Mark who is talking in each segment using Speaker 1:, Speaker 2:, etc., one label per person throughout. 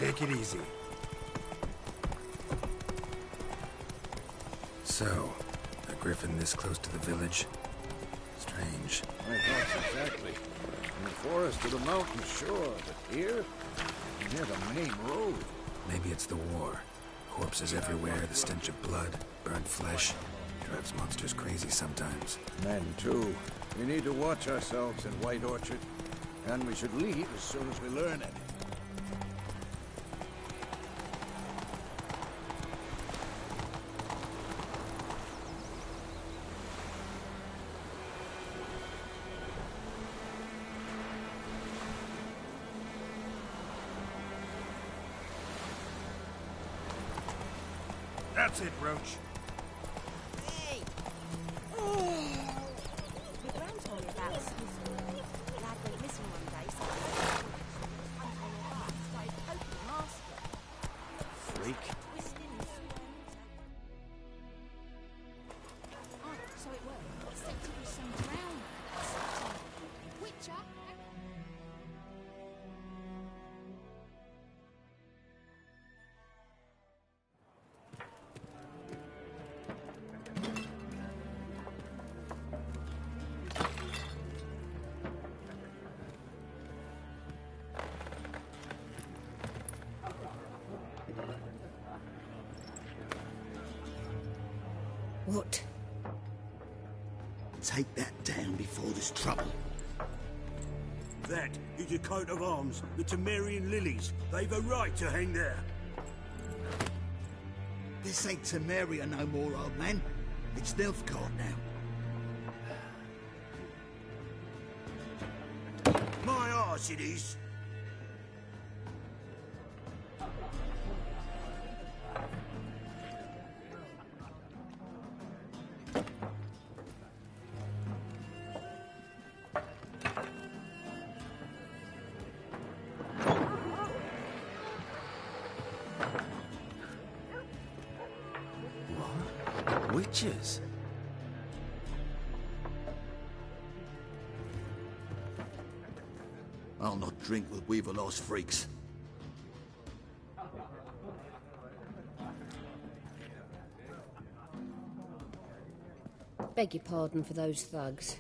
Speaker 1: Take it easy. So, a griffin this close to the village? Strange.
Speaker 2: My thoughts exactly. In the forest or the mountains, sure, but here? Near the main road.
Speaker 1: Maybe it's the war. Corpses everywhere, the stench of blood, burnt flesh. Drives monsters crazy sometimes.
Speaker 2: Men, too. We need to watch ourselves in White Orchard. And we should leave as soon as we learn it.
Speaker 1: That's it, Roach.
Speaker 3: Hey! My gran told me about this. Lad went missing one day, so I started poking and asking.
Speaker 2: Freak.
Speaker 4: Oh, so it worked. Except it was some drowned. Witcher.
Speaker 3: What?
Speaker 5: Take that down before there's trouble.
Speaker 6: That is a coat of arms, the Temerian lilies. They've a right to hang there.
Speaker 5: This ain't Temeria no more, old man. It's Nilfgaard now.
Speaker 6: My arse it is.
Speaker 1: Witches?
Speaker 5: I'll not drink with Weaver-lost freaks.
Speaker 3: Beg your pardon for those thugs.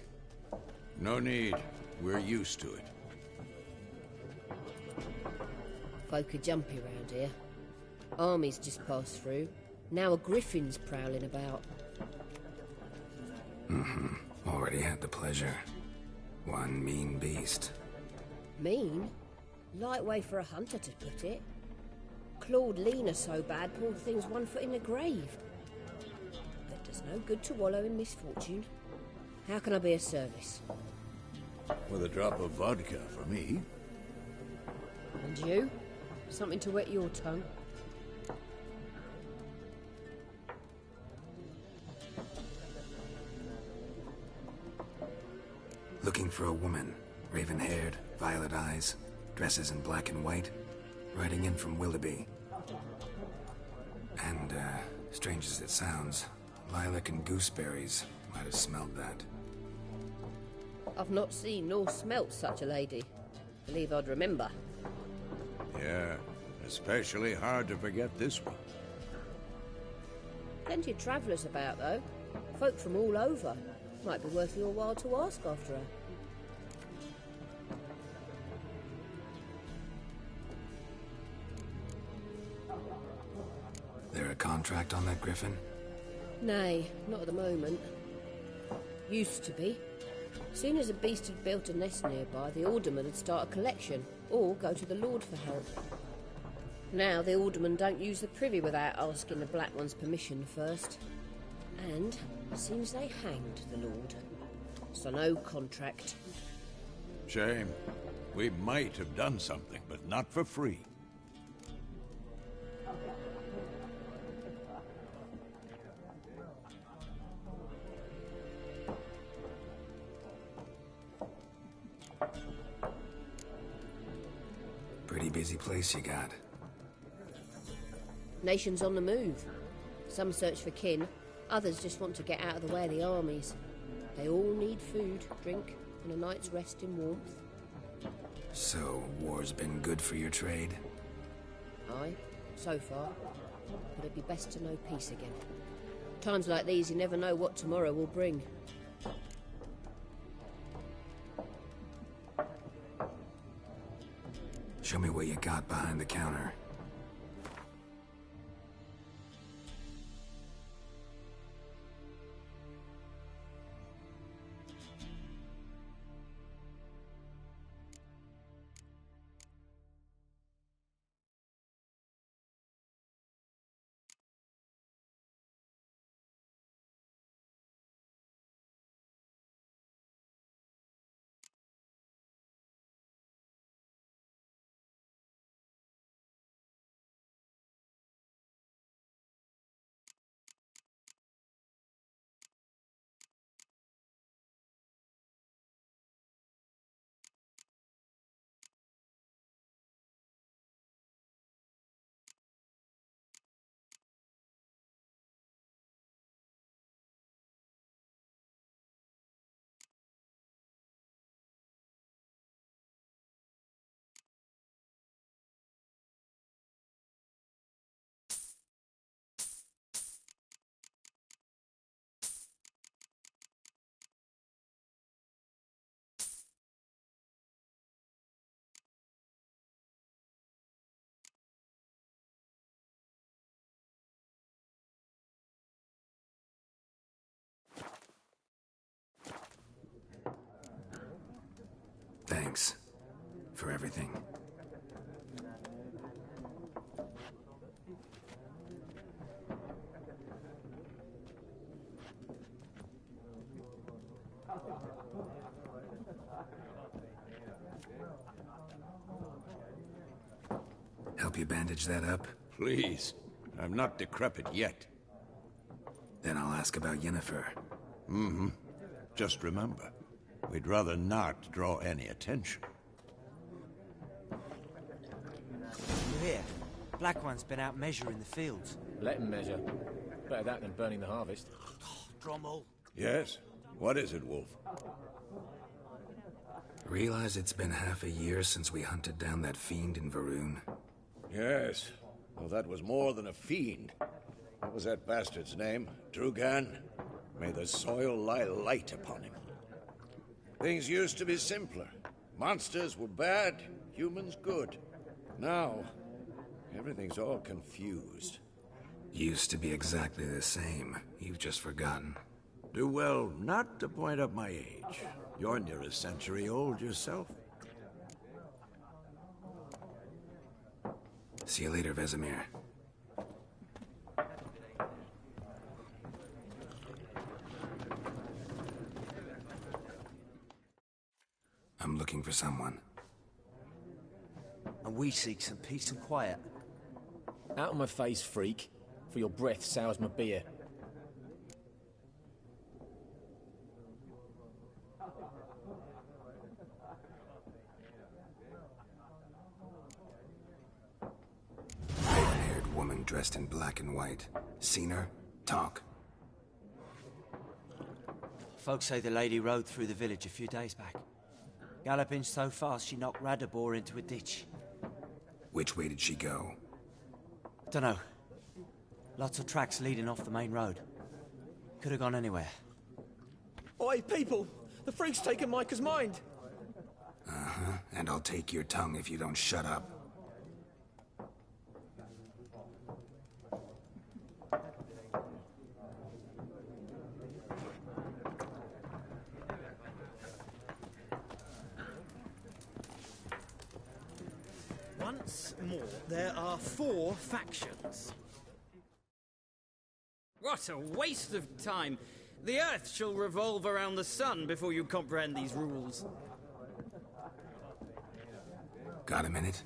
Speaker 2: No need. We're used to it.
Speaker 3: Folk are jumpy round here. Armies just passed through. Now a griffin's prowling about.
Speaker 1: Already had the pleasure. One mean beast.
Speaker 3: Mean? Light way for a hunter to put it. Clawed Lena so bad, poor thing's 1 foot in the grave. But does no good to wallow in misfortune. How can I be of service?
Speaker 2: With a drop of vodka for me.
Speaker 3: And you? Something to wet your tongue?
Speaker 1: Looking for a woman. Raven-haired, violet eyes, dresses in black and white. Riding in from Willoughby. And, strange as it sounds, lilac and gooseberries might have smelled that.
Speaker 3: I've not seen nor smelt such a lady. Believe I'd remember.
Speaker 2: Yeah, especially hard to forget this one.
Speaker 3: Plenty of travellers about, though. Folk from all over. Might be worth your while to ask after her.
Speaker 1: There a contract on that griffin?
Speaker 3: Nay, not at the moment. Used to be. Soon as a beast had built a nest nearby, the alderman would start a collection, or go to the Lord for help. Now the aldermen don't use the privy without asking the Black One's permission first. And seems they hanged the Lord. So no contract.
Speaker 2: Shame. We might have done something, but not for free.
Speaker 1: Pretty busy place you got.
Speaker 3: Nations on the move. Some search for kin, others just want to get out of the way of the armies. They all need food, drink, and a night's rest in warmth.
Speaker 1: So, war's been good for your trade?
Speaker 3: Aye, so far. But it'd be best to know peace again. Times like these, you never know what tomorrow will bring.
Speaker 1: Show me what you got behind the counter. Thanks for everything. Help you bandage that up?
Speaker 2: Please. I'm not decrepit yet.
Speaker 1: Then I'll ask about Yennefer.
Speaker 2: Mm-hmm. Just remember, we'd rather not draw any attention.
Speaker 7: You hear? Black One's been out measuring the fields.
Speaker 8: Let him measure. Better that than burning the harvest.
Speaker 5: Drommel.
Speaker 2: Yes? What is it, Wolf?
Speaker 1: Realize it's been half a year since we hunted down that fiend in Varun?
Speaker 2: Yes. Well, that was more than a fiend. What was that bastard's name? Drugan? May the soil lie light upon him. Things used to be simpler. Monsters were bad, humans good. Now, everything's all confused.
Speaker 1: Used to be exactly the same. You've just forgotten.
Speaker 2: Do well not to point up my age. You're near a century old yourself.
Speaker 1: See you later, Vesemir. I'm looking for someone.
Speaker 7: And we seek some peace and quiet.
Speaker 8: Out of my face, freak. For your breath sours my beer.
Speaker 1: Raven-haired woman dressed in black and white. Seen her? Talk.
Speaker 7: Folks say the lady rode through the village a few days back. Galloping so fast she knocked Radabor into a ditch.
Speaker 1: Which way did she go?
Speaker 7: Dunno. Lots of tracks leading off the main road. Could have gone anywhere.
Speaker 9: Oi, people! The freak's taken Micah's mind!
Speaker 1: Uh-huh. And I'll take your tongue if you don't shut up.
Speaker 9: Once more, there are 4 factions.
Speaker 10: What a waste of time! The Earth shall revolve around the sun before you comprehend these rules.
Speaker 1: Got a minute?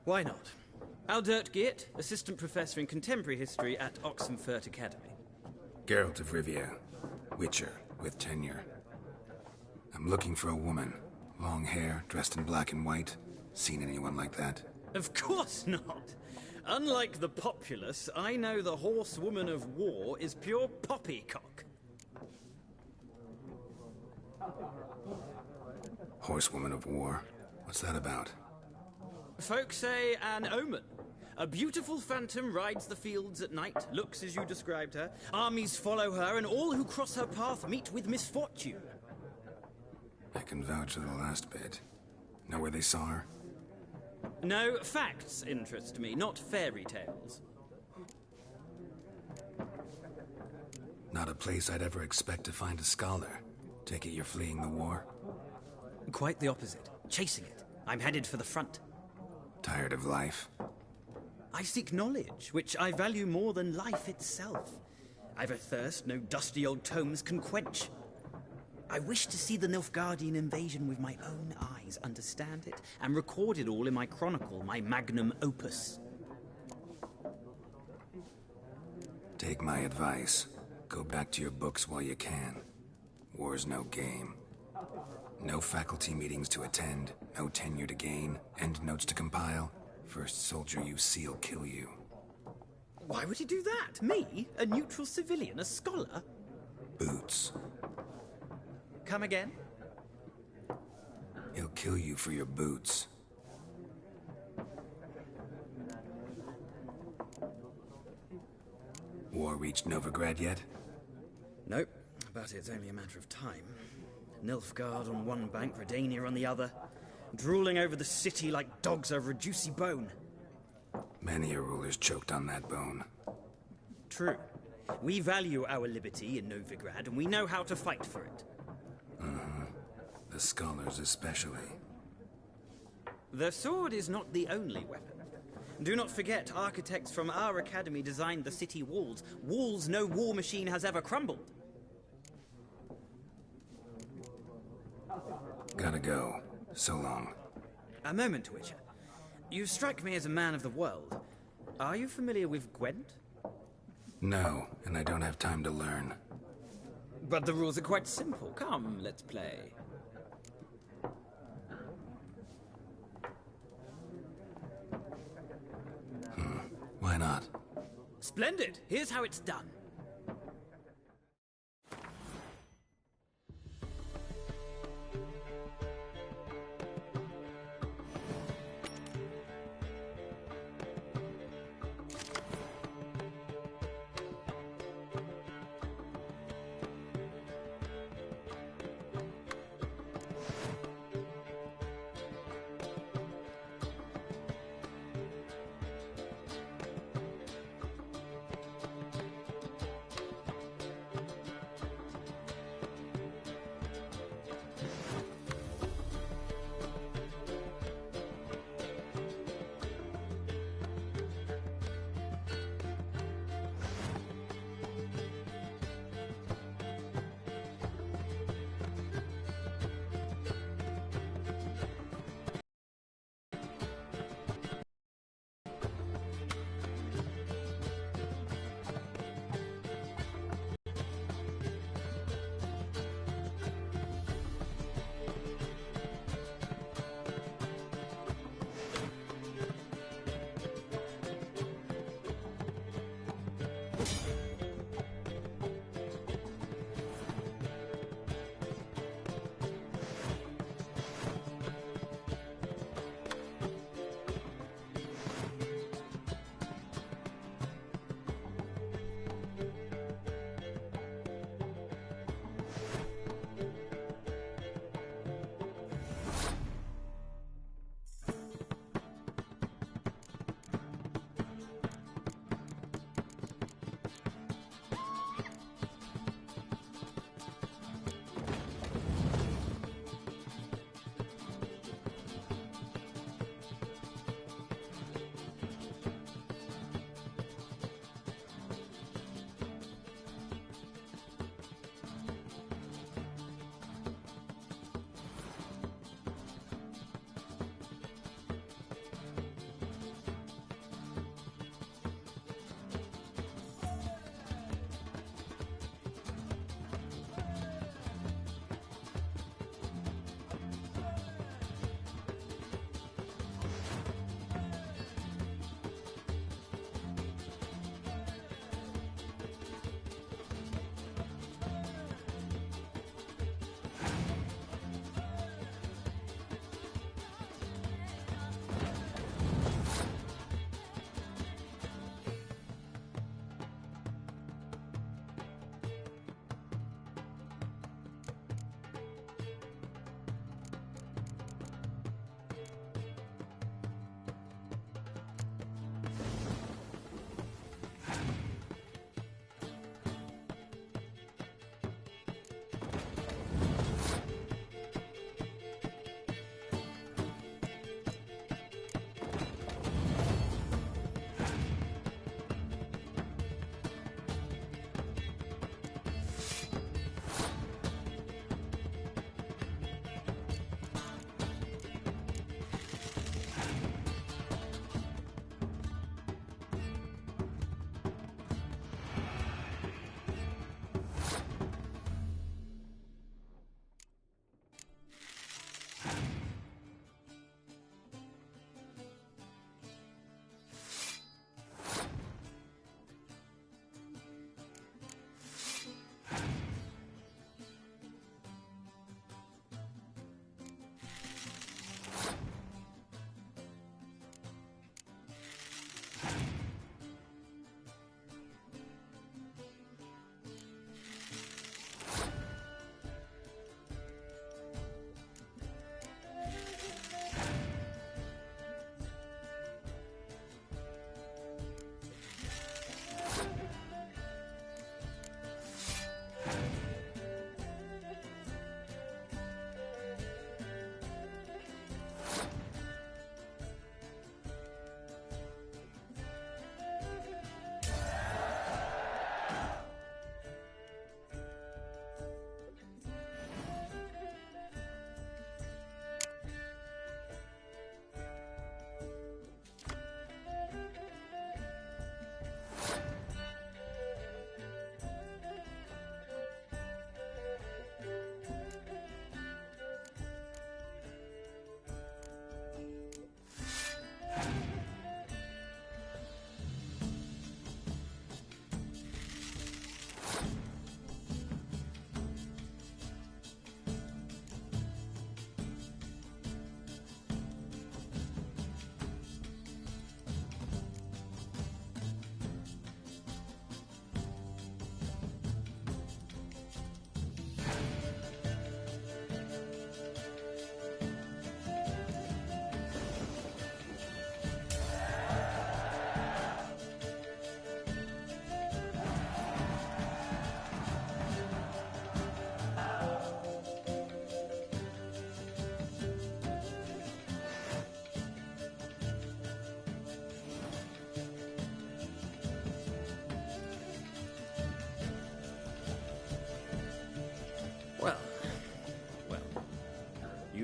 Speaker 10: Why not? Aldert Geert, Assistant Professor in Contemporary History at Oxenfurt Academy.
Speaker 1: Geralt of Rivia. Witcher, with tenure. I'm looking for a woman. Long hair, dressed in black and white. Seen anyone like that?
Speaker 10: Of course not! Unlike the populace, I know the horsewoman of war is pure poppycock.
Speaker 1: Horsewoman of war? What's that about?
Speaker 10: Folk say an omen. A beautiful phantom rides the fields at night, looks as you described her. Armies follow her, and all who cross her path meet with misfortune.
Speaker 1: I can vouch for the last bit. Know where they saw her?
Speaker 10: No, facts interest me, not fairy tales.
Speaker 1: Not a place I'd ever expect to find a scholar. Take it you're fleeing the war?
Speaker 10: Quite the opposite. Chasing it. I'm headed for the front.
Speaker 1: Tired of life?
Speaker 10: I seek knowledge, which I value more than life itself. I've a thirst no dusty old tomes can quench. I wish to see the Nilfgaardian invasion with my own eyes, understand it, and record it all in my chronicle, my magnum opus.
Speaker 1: Take my advice. Go back to your books while you can. War's no game. No faculty meetings to attend, no tenure to gain, endnotes to compile. First soldier you see will kill you.
Speaker 10: Why would he do that? Me? A neutral civilian? A scholar?
Speaker 1: Boots.
Speaker 10: Come again?
Speaker 1: He'll kill you for your boots. War reached Novigrad yet?
Speaker 10: Nope, but it's only a matter of time. Nilfgaard on one bank, Redania on the other, drooling over the city like dogs over a juicy bone.
Speaker 1: Many a ruler's choked on that bone.
Speaker 10: True. We value our liberty in Novigrad, and we know how to fight for it.
Speaker 1: The scholars especially.
Speaker 10: The sword is not the only weapon. Do not forget, architects from our academy designed the city walls. Walls no war machine has ever crumbled.
Speaker 1: Gotta go. So long.
Speaker 10: A moment, Witcher. You strike me as a man of the world. Are you familiar with Gwent?
Speaker 1: No, and I don't have time to learn.
Speaker 10: But the rules are quite simple. Come, let's play.
Speaker 1: Why not?
Speaker 10: Splendid. Here's how it's done.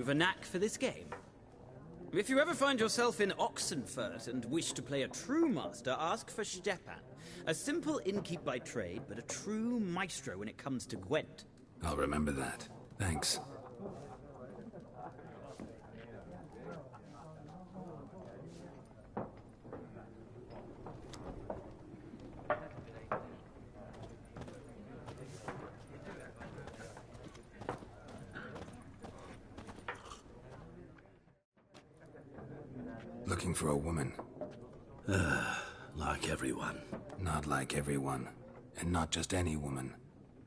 Speaker 10: of a knack for this game. If you ever find yourself in Oxenfurt and wish to play a true master, ask for Stepan. A simple innkeep by trade, but a true maestro when it comes to Gwent.
Speaker 1: I'll remember that. Thanks. Looking for a woman.
Speaker 11: Like everyone.
Speaker 1: Not like everyone. And not just any woman.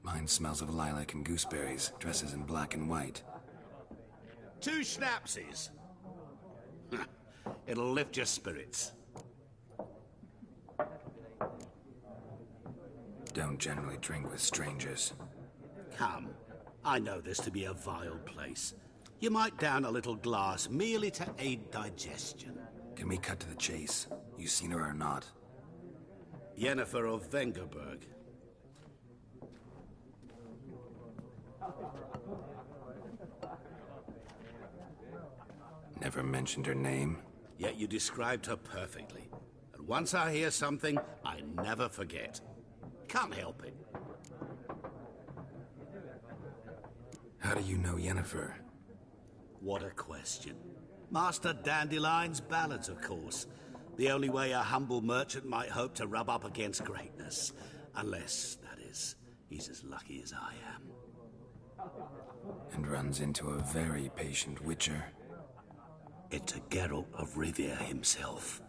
Speaker 1: Mine smells of lilac and gooseberries, dresses in black and white.
Speaker 11: 2 schnapsies. It'll lift your spirits.
Speaker 1: Don't generally drink with strangers.
Speaker 11: Come. I know this to be a vile place. You might down a little glass merely to aid digestion.
Speaker 1: Can we cut to the chase? You seen her or not?
Speaker 11: Yennefer of Vengerberg.
Speaker 1: Never mentioned her name?
Speaker 11: Yet you described her perfectly. And once I hear something, I never forget. Can't help it.
Speaker 1: How do you know Yennefer?
Speaker 11: What a question. Master Dandelion's ballads, of course. The only way a humble merchant might hope to rub up against greatness. Unless, that is, he's as lucky as I am.
Speaker 1: And runs into a very patient witcher.
Speaker 11: It's a Geralt of Rivia himself.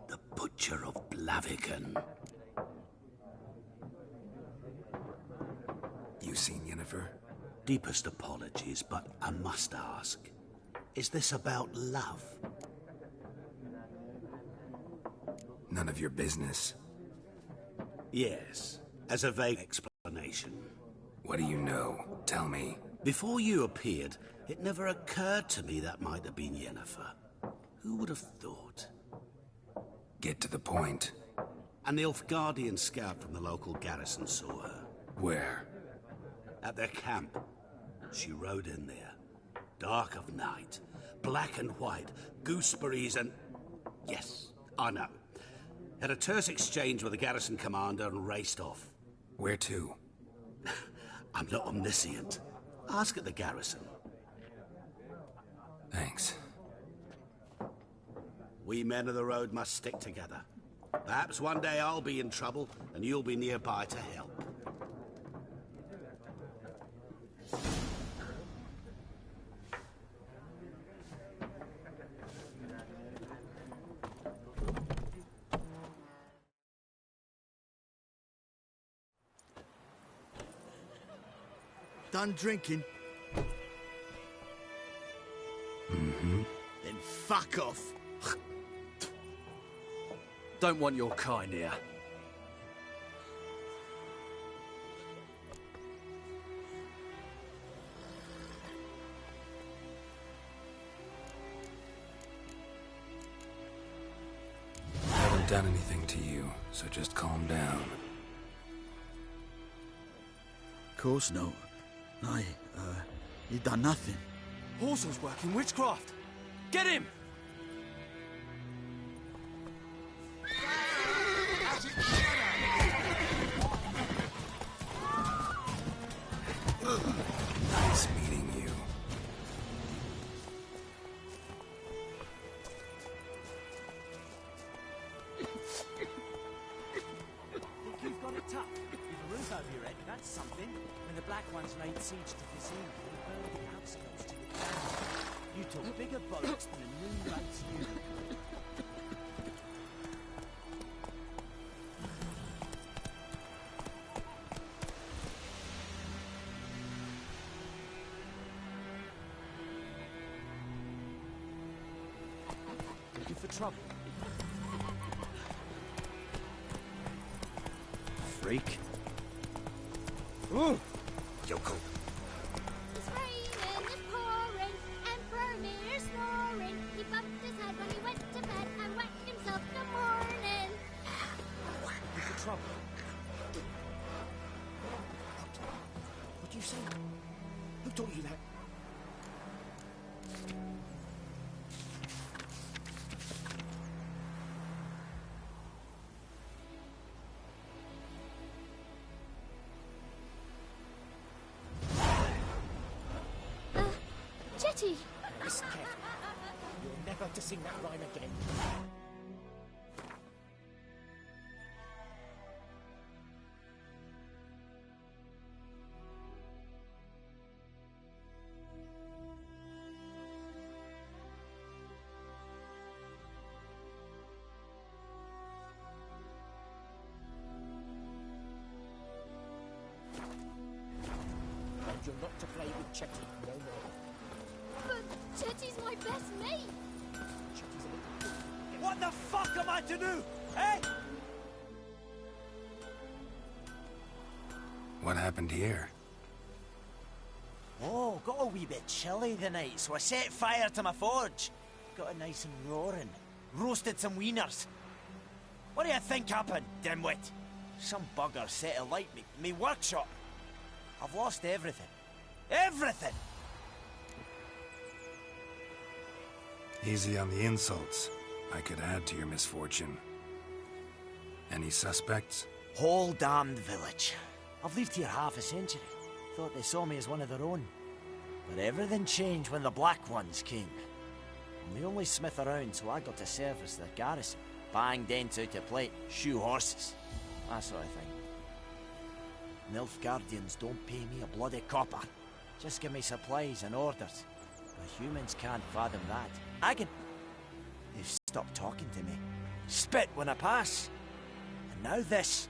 Speaker 11: The Butcher of Blaviken.
Speaker 1: You seen Yennefer?
Speaker 11: Deepest apologies, but I must ask. Is this about love?
Speaker 1: None of your business.
Speaker 11: Yes, as a vague explanation.
Speaker 1: What do you know? Tell me.
Speaker 11: Before you appeared, it never occurred to me that might have been Yennefer. Who would have thought?
Speaker 1: Get to the point.
Speaker 11: An Nilfgaardian scout from the local garrison saw her.
Speaker 1: Where?
Speaker 11: At their camp. She rode in there. Dark of night. Black and white. Gooseberries and... Yes, I know. Had a terse exchange with the garrison commander and raced off.
Speaker 1: Where to?
Speaker 11: I'm not omniscient. Ask at the garrison.
Speaker 1: Thanks.
Speaker 11: We men of the road must stick together. Perhaps one day I'll be in trouble and you'll be nearby to help.
Speaker 5: Done drinking?
Speaker 1: Mm-hmm.
Speaker 5: Then fuck off.
Speaker 9: Don't want your kind here.
Speaker 1: I haven't done anything to you, so just calm down.
Speaker 5: Of course not. You done nothing.
Speaker 9: Horsel's working witchcraft. Get him!
Speaker 1: Nice meeting you.
Speaker 7: You've got it tough. With a roof over your head, that's something. When the Black Ones laid siege to Casino, they burned the outskirts to the ground. You took bigger bollocks than a new race you. Looking for trouble?
Speaker 10: Freak.
Speaker 7: Ooh!
Speaker 1: Yoko.
Speaker 4: It's raining, it's pouring, and Vermeer's snoring. He bumped his head when he went to bed and whacked himself in the morning.
Speaker 7: Looking for trouble? What do you say? Who taught you that?
Speaker 4: Chetty!
Speaker 7: Listen carefully. You're never to sing that rhyme again. And you're not to play with Chetty no more.
Speaker 4: But Chetty's my best mate!
Speaker 7: Chetty's a little fool. What the fuck am I to do? Eh?
Speaker 1: What happened here?
Speaker 7: Oh, got a wee bit chilly the night, so I set fire to my forge. Got it nice and roaring. Roasted some wieners. What do you think happened, dimwit? Some bugger set alight me workshop. I've lost everything. Everything!
Speaker 1: Easy on the insults. I could add to your misfortune. Any suspects?
Speaker 7: Whole damned village. I've lived here half a century. Thought they saw me as one of their own. But everything changed when the Black Ones came. I'm the only smith around, so I got to service the garrison. Bang dents out of plate, shoe horses. That sort of thing. Nilfgaardians don't pay me a bloody copper. Just give me supplies and orders. The humans can't fathom that. I can... They've stopped talking to me. Spit when I pass. And now this.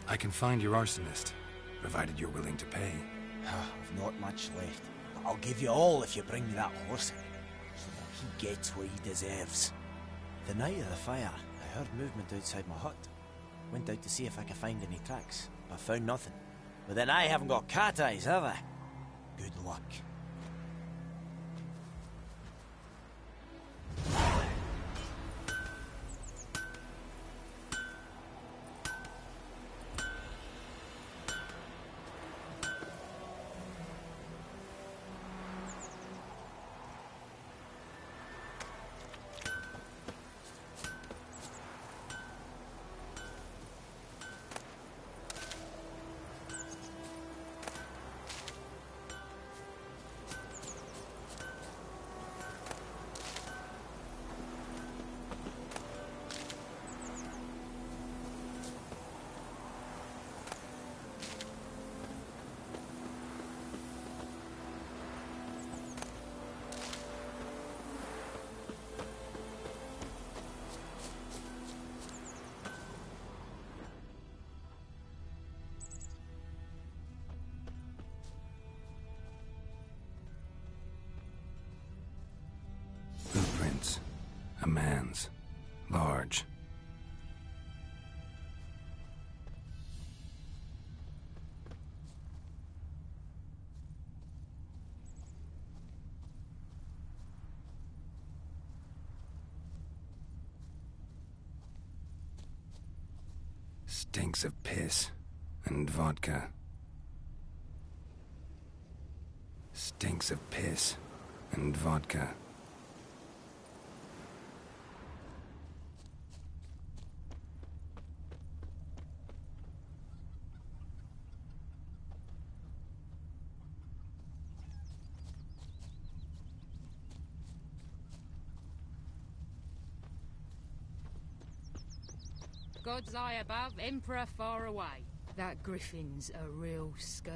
Speaker 1: I can find your arsonist, provided you're willing to pay.
Speaker 7: I've not much left, but I'll give you all if you bring me that horse in, so that he gets what he deserves. The night of the fire, I heard movement outside my hut. Went out to see if I could find any tracks, but found nothing. But then I haven't got cat eyes, have I? Good luck.
Speaker 1: Blueprints. A man's. Large. Stinks of piss and vodka. Stinks of piss and vodka.
Speaker 12: God's eye above, Emperor far away. That griffin's a real scourge.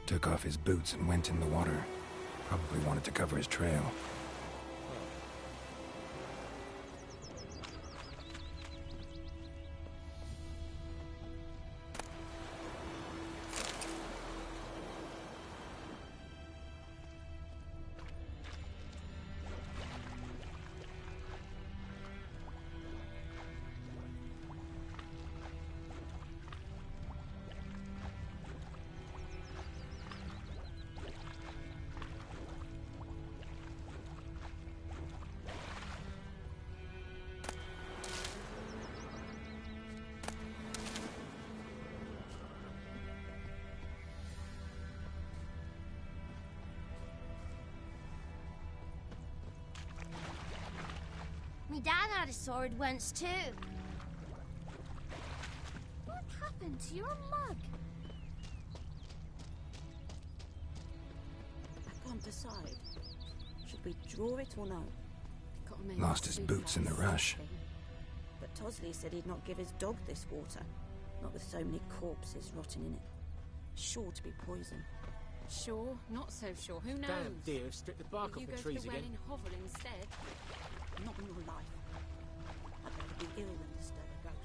Speaker 1: Took off his boots and went in the water. Probably wanted to cover his trail.
Speaker 4: Me dad had a sword once too. What happened to your mug?
Speaker 13: I can't decide. Should we draw it or no?
Speaker 1: Lost his boots in the rush.
Speaker 13: But Tosley said he'd not give his dog this water. Not with so many corpses rotting in it. Sure to be poison.
Speaker 12: Sure, not so sure. Who knows?
Speaker 8: Damn deer have stripped the bark off
Speaker 12: You
Speaker 8: the
Speaker 12: go to
Speaker 8: trees
Speaker 12: the well
Speaker 8: again.
Speaker 12: in Hovel instead.
Speaker 13: Not in your life. I'd rather be ill than disturb a ghost.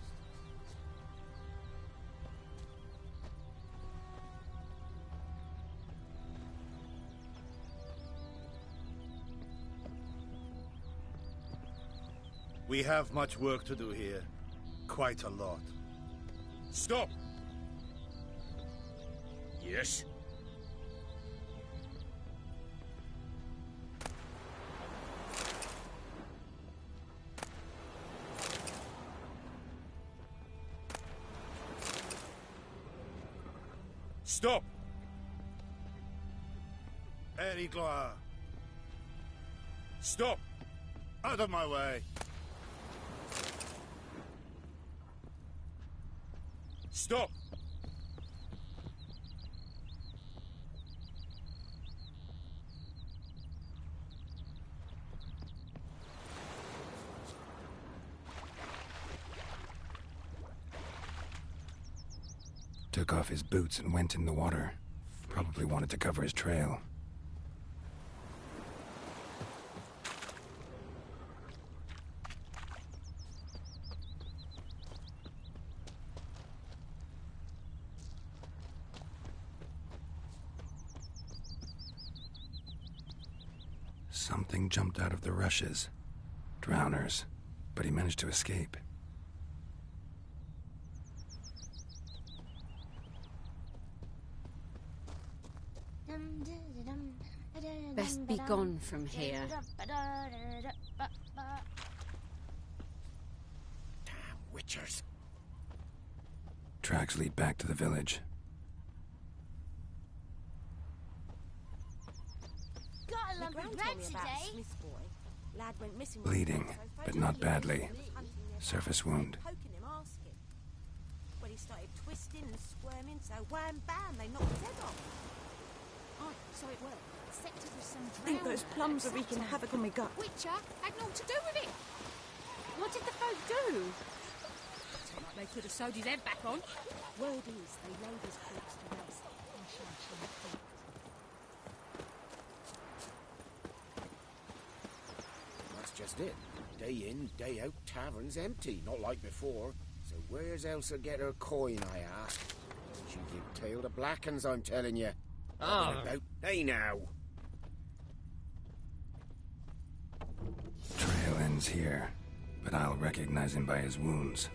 Speaker 6: We have much work to do here. Quite a lot. Stop!
Speaker 2: Yes?
Speaker 6: Stop! Eddie Gloire. Stop! Out of my way! Stop!
Speaker 1: Took off his boots and went in the water. Probably wanted to cover his trail. Something jumped out of the rushes. Drowners. But he managed to escape.
Speaker 12: Best be gone from here.
Speaker 2: Damn witchers.
Speaker 1: Tracks lead back to the village.
Speaker 4: Got a lump of bread today.
Speaker 13: Lad went missing.
Speaker 1: Bleeding, but not badly. Surface wound.
Speaker 13: Poking him, asking. When he started twisting and squirming, so wham bam, they knocked his head off. Oh, so it worked. I think those plums are wreaking havoc on my gut.
Speaker 12: Witcher had naught to do with it. What did the folk do? Seemed like they could have sewed his head back on.
Speaker 13: Word is they laid his corpse to rest and charged him with guilt.
Speaker 2: That's just it. Day in, day out, taverns empty, not like before. So where's Elsa get her coin, I ask? She give tail to Blackens, I'm telling you. About, hey now.
Speaker 1: Trail ends here, but I'll recognize him by his wounds.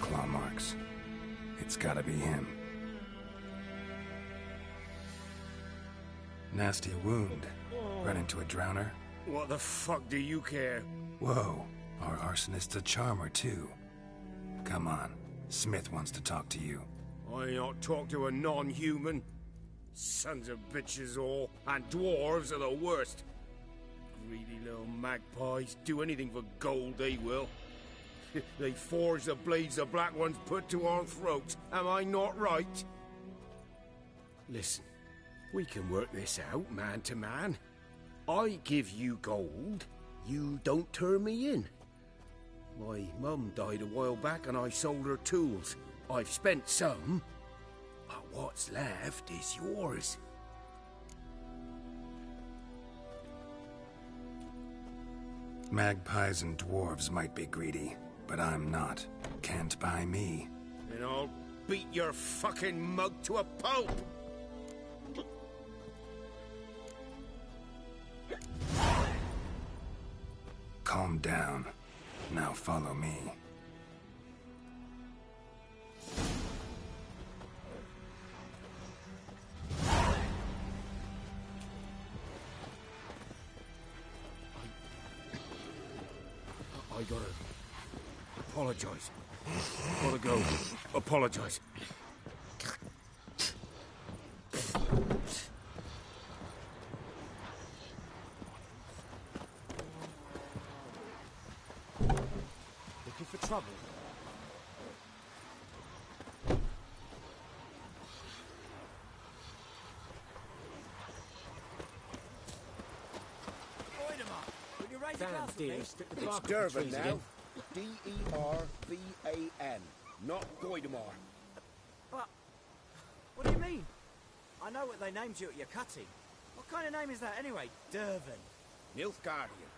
Speaker 1: Claw marks. It's gotta be him. Nasty wound. Run into a drowner?
Speaker 6: What the fuck do you care?
Speaker 1: Whoa, our arsonist's a charmer too. Come on, Smith wants to talk to you.
Speaker 6: I ain't not talk to a non-human. Sons of bitches all, and dwarves are the worst. Greedy little magpies, do anything for gold they will. They forge the blades the black ones put to our throats. Am I not right? Listen, we can work this out, man to man. I give you gold, you don't turn me in. My mum died a while back and I sold her tools. I've spent some, but what's left is yours.
Speaker 1: Magpies and dwarves might be greedy, but I'm not. Can't buy me.
Speaker 6: And I'll beat your fucking mug to a pulp!
Speaker 1: Calm down. Now follow me.
Speaker 6: I gotta apologize. Gotta go. Apologize.
Speaker 7: Looking for trouble? Will you raise a glass with me?
Speaker 6: It's Durban now. D-E-R-V-A-N, not Goidemar.
Speaker 7: But, what do you mean? I know what they named you at your cutting. What kind of name is that anyway? Durban.
Speaker 6: Nilfgaardian.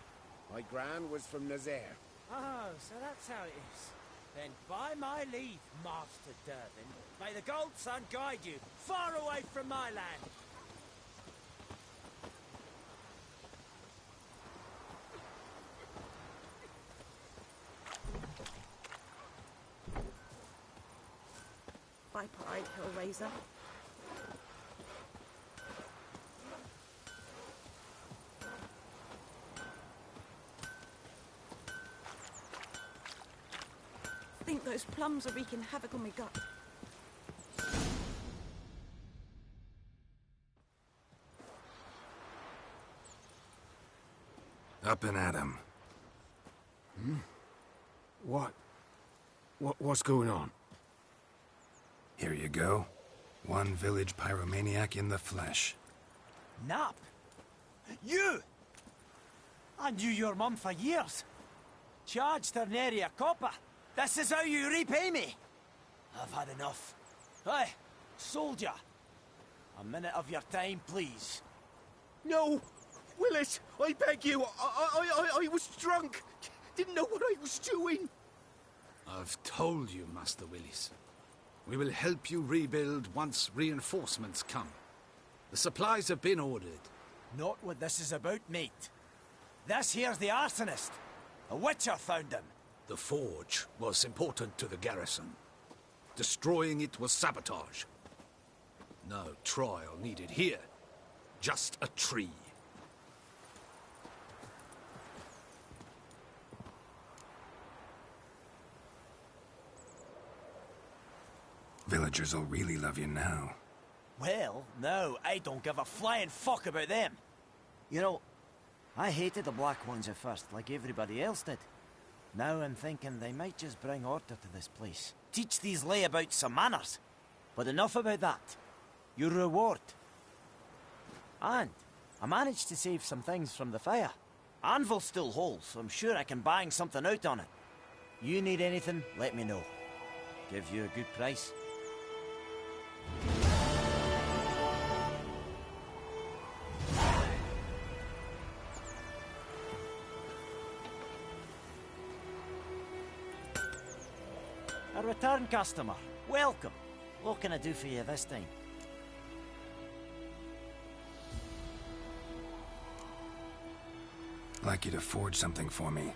Speaker 6: My gran was from Nazaire.
Speaker 7: Oh, so that's how it is. Then by my leave, Master Durban, may the Gold Sun guide you far away from my land.
Speaker 13: Viper-eyed Hellraiser. I think those plums are wreaking havoc on my gut.
Speaker 1: Up and at 'em.
Speaker 6: What's going on?
Speaker 1: Here you go. One village pyromaniac in the flesh.
Speaker 7: Nap? You! I knew your mum for years. Charged her nary a copper. This is how you repay me. I've had enough. Hey, soldier. A minute of your time, please.
Speaker 6: No! Willis, I beg you. I was drunk. Didn't know what I was doing.
Speaker 11: I've told you, Master Willis. We will help you rebuild once reinforcements come. The supplies have been ordered.
Speaker 7: Not what this is about, mate. This here's the arsonist. A witcher found him.
Speaker 11: The forge was important to the garrison. Destroying it was sabotage. No trial needed here. Just a tree.
Speaker 1: Villagers will really love you now.
Speaker 7: Well, no, I don't give a flying fuck about them.
Speaker 14: You know, I hated the Black Ones at first, like everybody else did. Now I'm thinking they might just bring order to this place.
Speaker 7: Teach these layabouts some manners. But enough about that.
Speaker 14: Your reward. And I managed to save some things from the fire. Anvil still holds, so I'm sure I can bang something out on it. You need anything, let me know. Give you a good price. A return customer. Welcome. What can I do for you this time?
Speaker 1: I'd like you to forge something for me.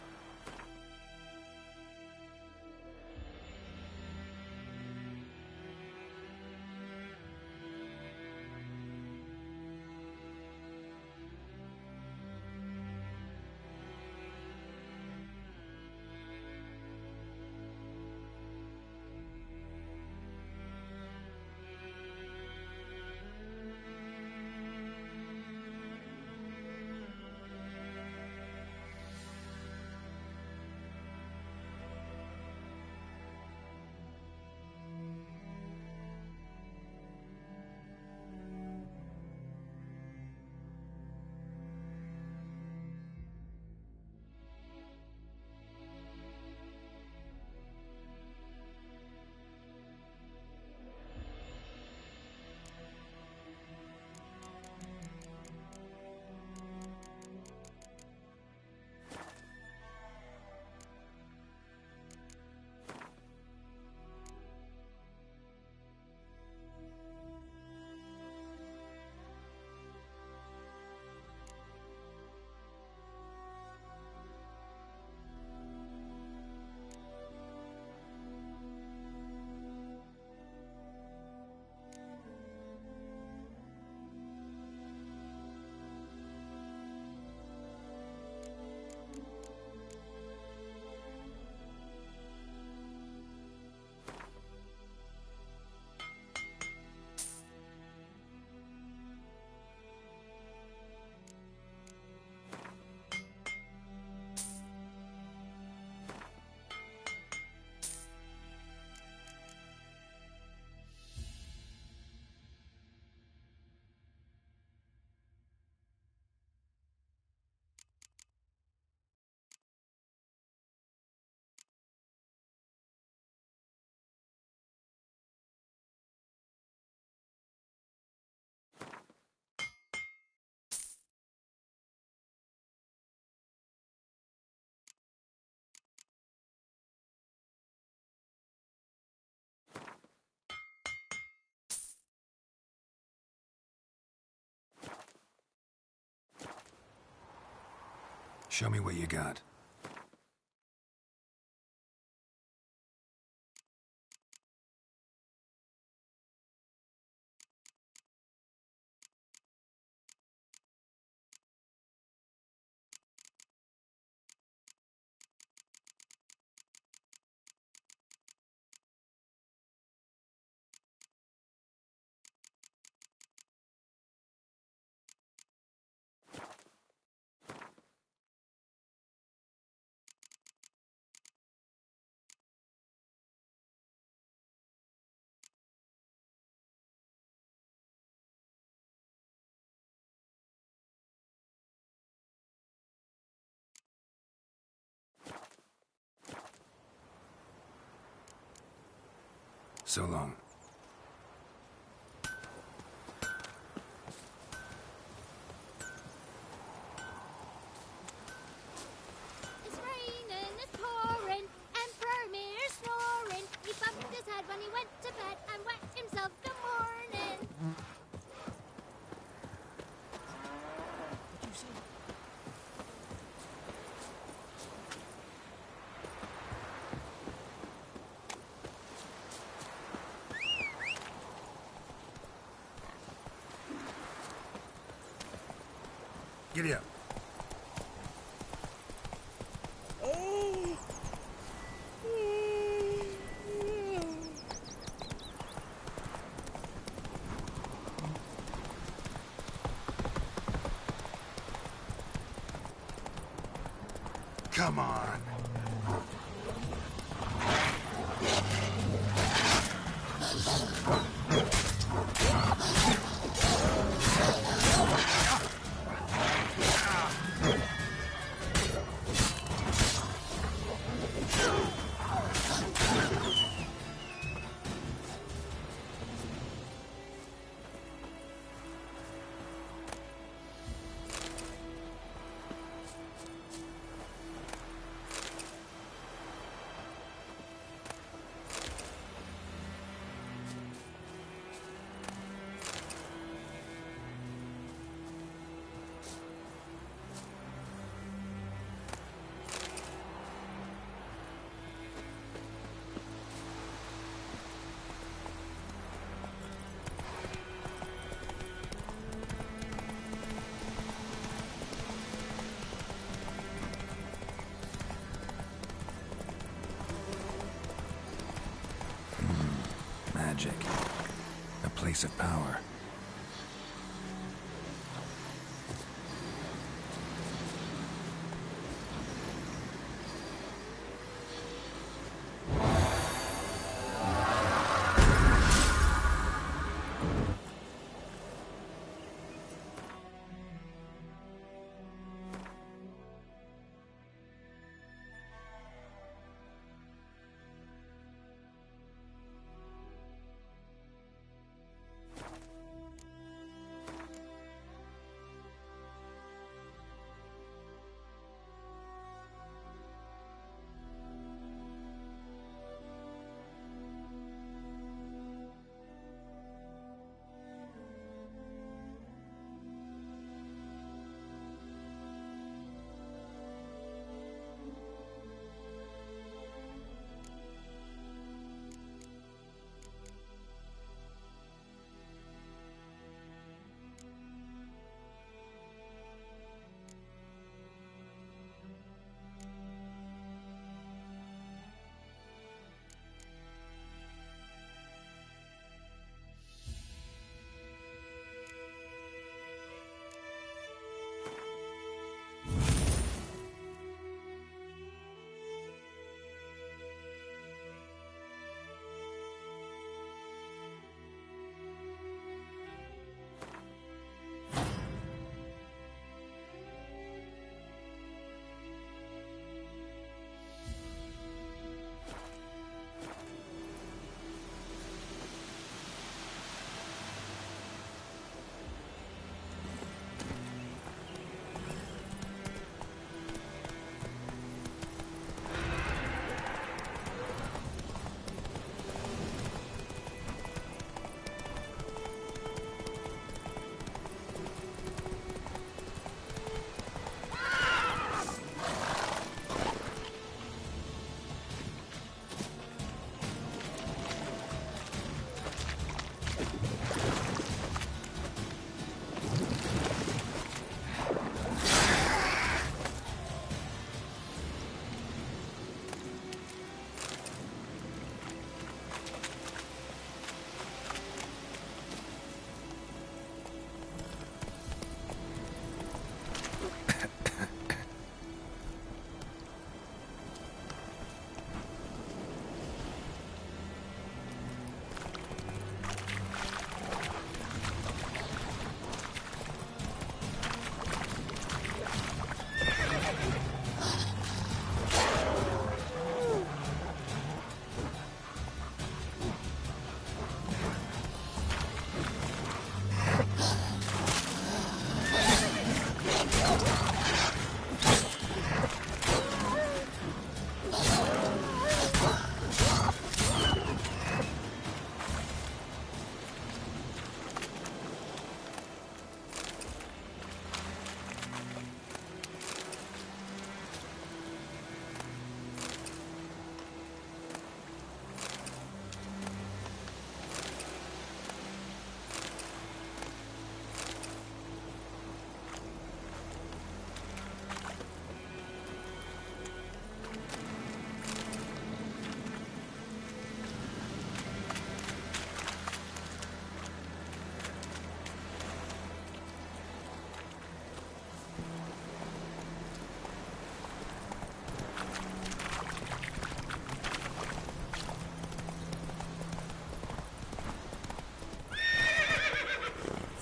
Speaker 1: Show me what you got. So long.
Speaker 4: It's raining, it's pouring, and Premier's snoring. He bumped his head when he went to bed and wet himself good morning.
Speaker 7: Did you see?
Speaker 6: Giddy up. Come on.
Speaker 1: Magic. A place of power.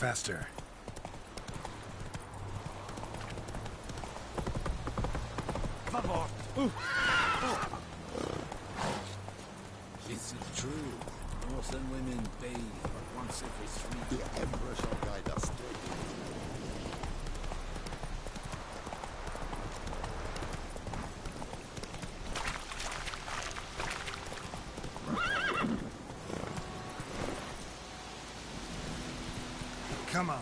Speaker 1: faster.
Speaker 5: This is true. Northern women bathe but once every 3 years. The Emperor shall guide us straight.
Speaker 1: Come on.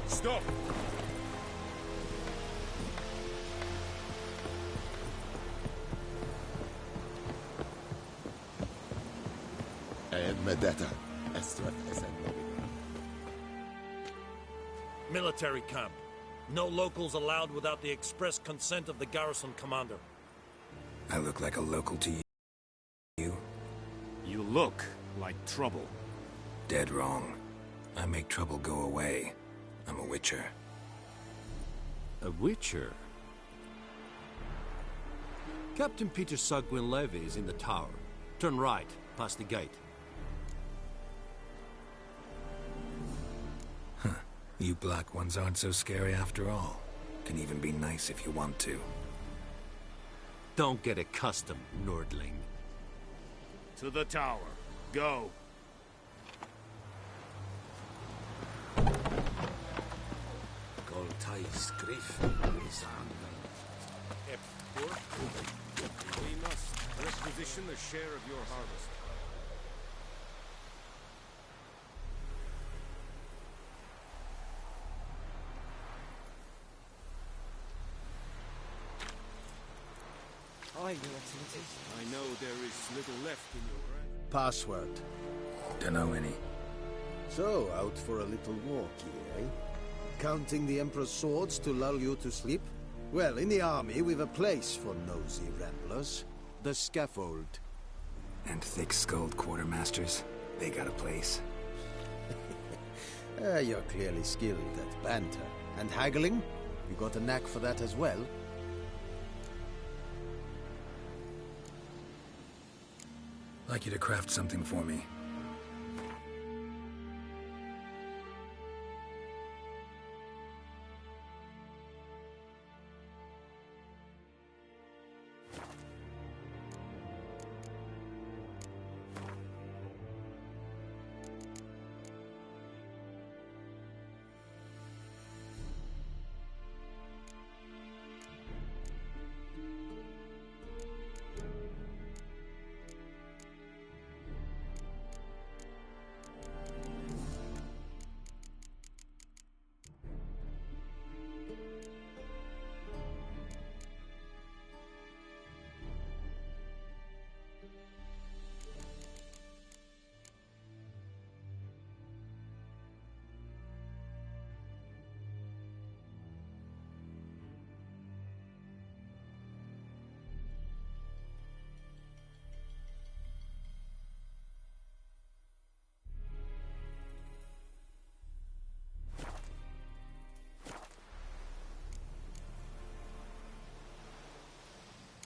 Speaker 6: Stop!
Speaker 15: Military camp. No locals allowed without the express consent of the garrison commander.
Speaker 1: I look like a local to you?
Speaker 6: You look like trouble.
Speaker 1: Dead wrong. I make trouble go away. I'm a witcher.
Speaker 6: A witcher? Captain Peter Sagwin Levy is in the tower. Turn right, past the gate.
Speaker 1: You black ones aren't so scary after all. Can even be nice if you want to.
Speaker 6: Don't get accustomed, Nordling. To the tower. Go. We must requisition a share of your harvest.
Speaker 7: Hi, Your Excellencies.
Speaker 6: I know there is little left in your rank.
Speaker 2: Password.
Speaker 1: Dunno any.
Speaker 2: So, out for a little walk here, eh? Counting the Emperor's swords to lull you to sleep? Well, in the army, we've a place for nosy ramblers. The scaffold.
Speaker 1: And thick-skulled quartermasters? They got a place?
Speaker 2: You're clearly skilled at banter. And haggling? You got a knack for that as well?
Speaker 1: Like you to craft something for me.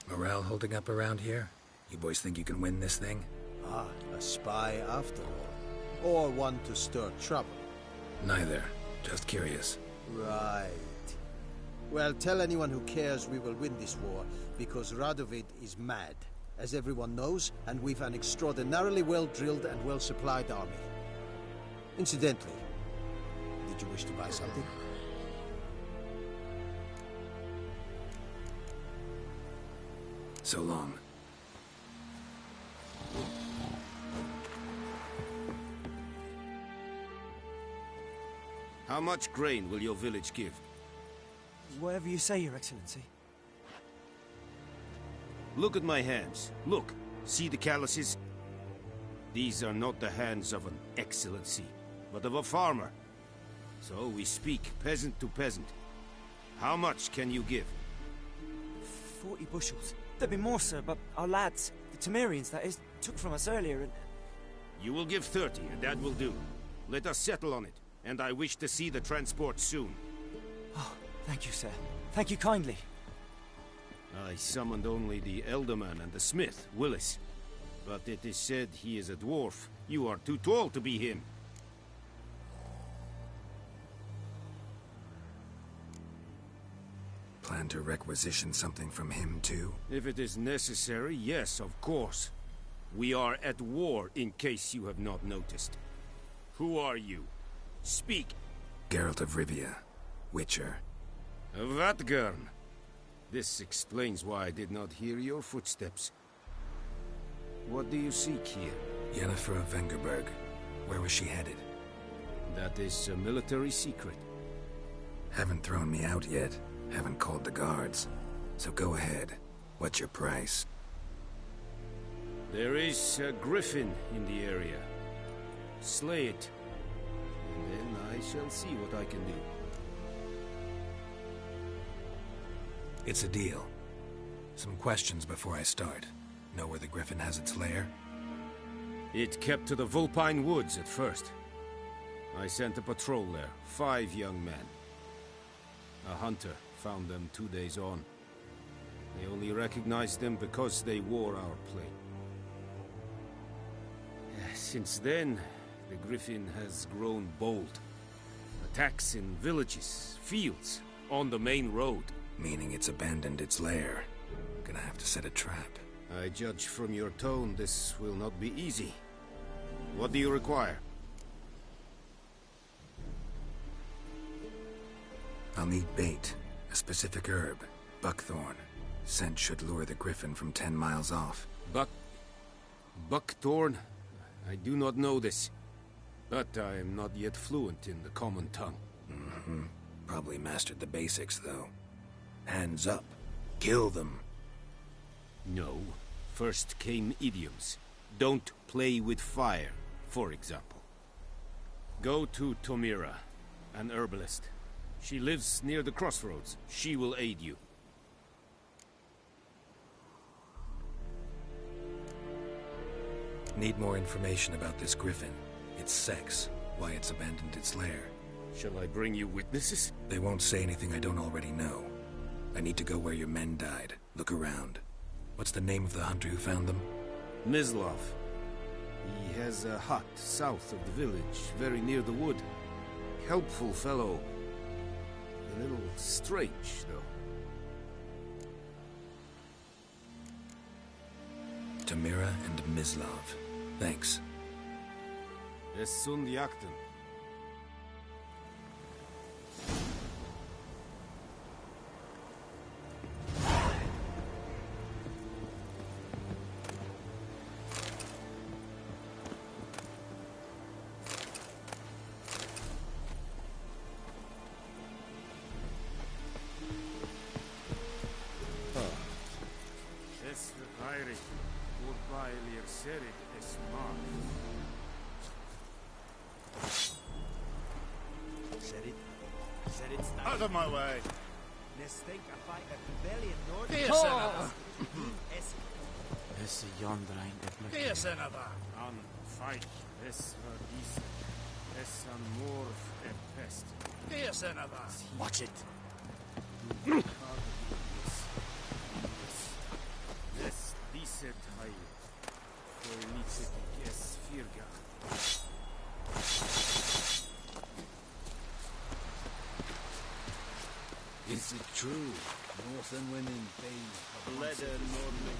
Speaker 1: Morale holding up around here? You boys think you can win this thing?
Speaker 2: Ah, a spy after all. Or one to stir trouble.
Speaker 1: Neither. Just curious.
Speaker 2: Right. Well, tell anyone who cares we will win this war, because Radovid is mad, as everyone knows, and we've an extraordinarily well-drilled and well-supplied army. Incidentally, did you wish to buy something?
Speaker 1: So long.
Speaker 6: How much grain will your village give?
Speaker 7: Whatever you say, Your Excellency.
Speaker 6: Look at my hands. Look. See the calluses? These are not the hands of an excellency, but of a farmer. So we speak peasant to peasant. How much can you give?
Speaker 7: 40 bushels. There'd be more, sir, but our lads, the Temerians, that is, took from us earlier and...
Speaker 6: You will give 30, and that will do. Let us settle on it, and I wish to see the transport soon.
Speaker 14: Oh, thank you, sir. Thank you kindly.
Speaker 6: I summoned only the Elderman and the smith, Willis. But it is said he is a dwarf. You are too tall to be him.
Speaker 1: Plan to requisition something from him, too?
Speaker 6: If it is necessary, yes, of course. We are at war, in case you have not noticed. Who are you? Speak.
Speaker 1: Geralt of Rivia, Witcher.
Speaker 6: Vatgern. This explains why I did not hear your footsteps. What do you seek here?
Speaker 1: Yennefer of Vengerberg. Where was she headed?
Speaker 6: That is a military secret.
Speaker 1: Haven't thrown me out yet. Haven't called the guards. So go ahead. What's your price?
Speaker 6: There is a griffin in the area. Slay it. And then I shall see what I can do.
Speaker 1: It's a deal. Some questions before I start. Know where the griffin has its lair?
Speaker 6: It kept to the Vulpine Woods at first. I sent a patrol there, 5 young men. A hunter found them 2 days on. They only recognized them because they wore our plate. Since then, the griffin has grown bold. Attacks in villages, fields, on the main road.
Speaker 1: Meaning it's abandoned its lair. Gonna have to set a trap.
Speaker 6: I judge from your tone this will not be easy. What do you require?
Speaker 1: I'll need bait. A specific herb. Buckthorn. Scent should lure the griffin from 10 miles off.
Speaker 6: Buckthorn? I do not know this. But I am not yet fluent in the common tongue.
Speaker 1: Mm-hmm. Probably mastered the basics, though. Hands up. Kill them.
Speaker 6: No. First came idioms. Don't play with fire, for example. Go to Tomira, an herbalist. She lives near the crossroads. She will aid you.
Speaker 1: Need more information about this griffin. Its sex, why it's abandoned its lair.
Speaker 6: Shall I bring you witnesses?
Speaker 1: They won't say anything I don't already know. I need to go where your men died. Look around. What's the name of the hunter who found them?
Speaker 6: Mislav. He has a hut south of the village, very near the wood. Helpful fellow. A little strange, though.
Speaker 1: Tamira and Mislav. Thanks.
Speaker 6: Es sunt jakten.
Speaker 5: Out of my way.
Speaker 7: Let's think I fight a rebellion north.
Speaker 14: Is yonder ain't it looking?
Speaker 5: Kia senava.
Speaker 6: An fight. Es var diese. Es an morf e pest.
Speaker 5: Kia senava.
Speaker 14: Watch it.
Speaker 6: Es diese Teil. Politik es virga.
Speaker 5: Is it true? Northern women bathe.
Speaker 2: Leather Northern.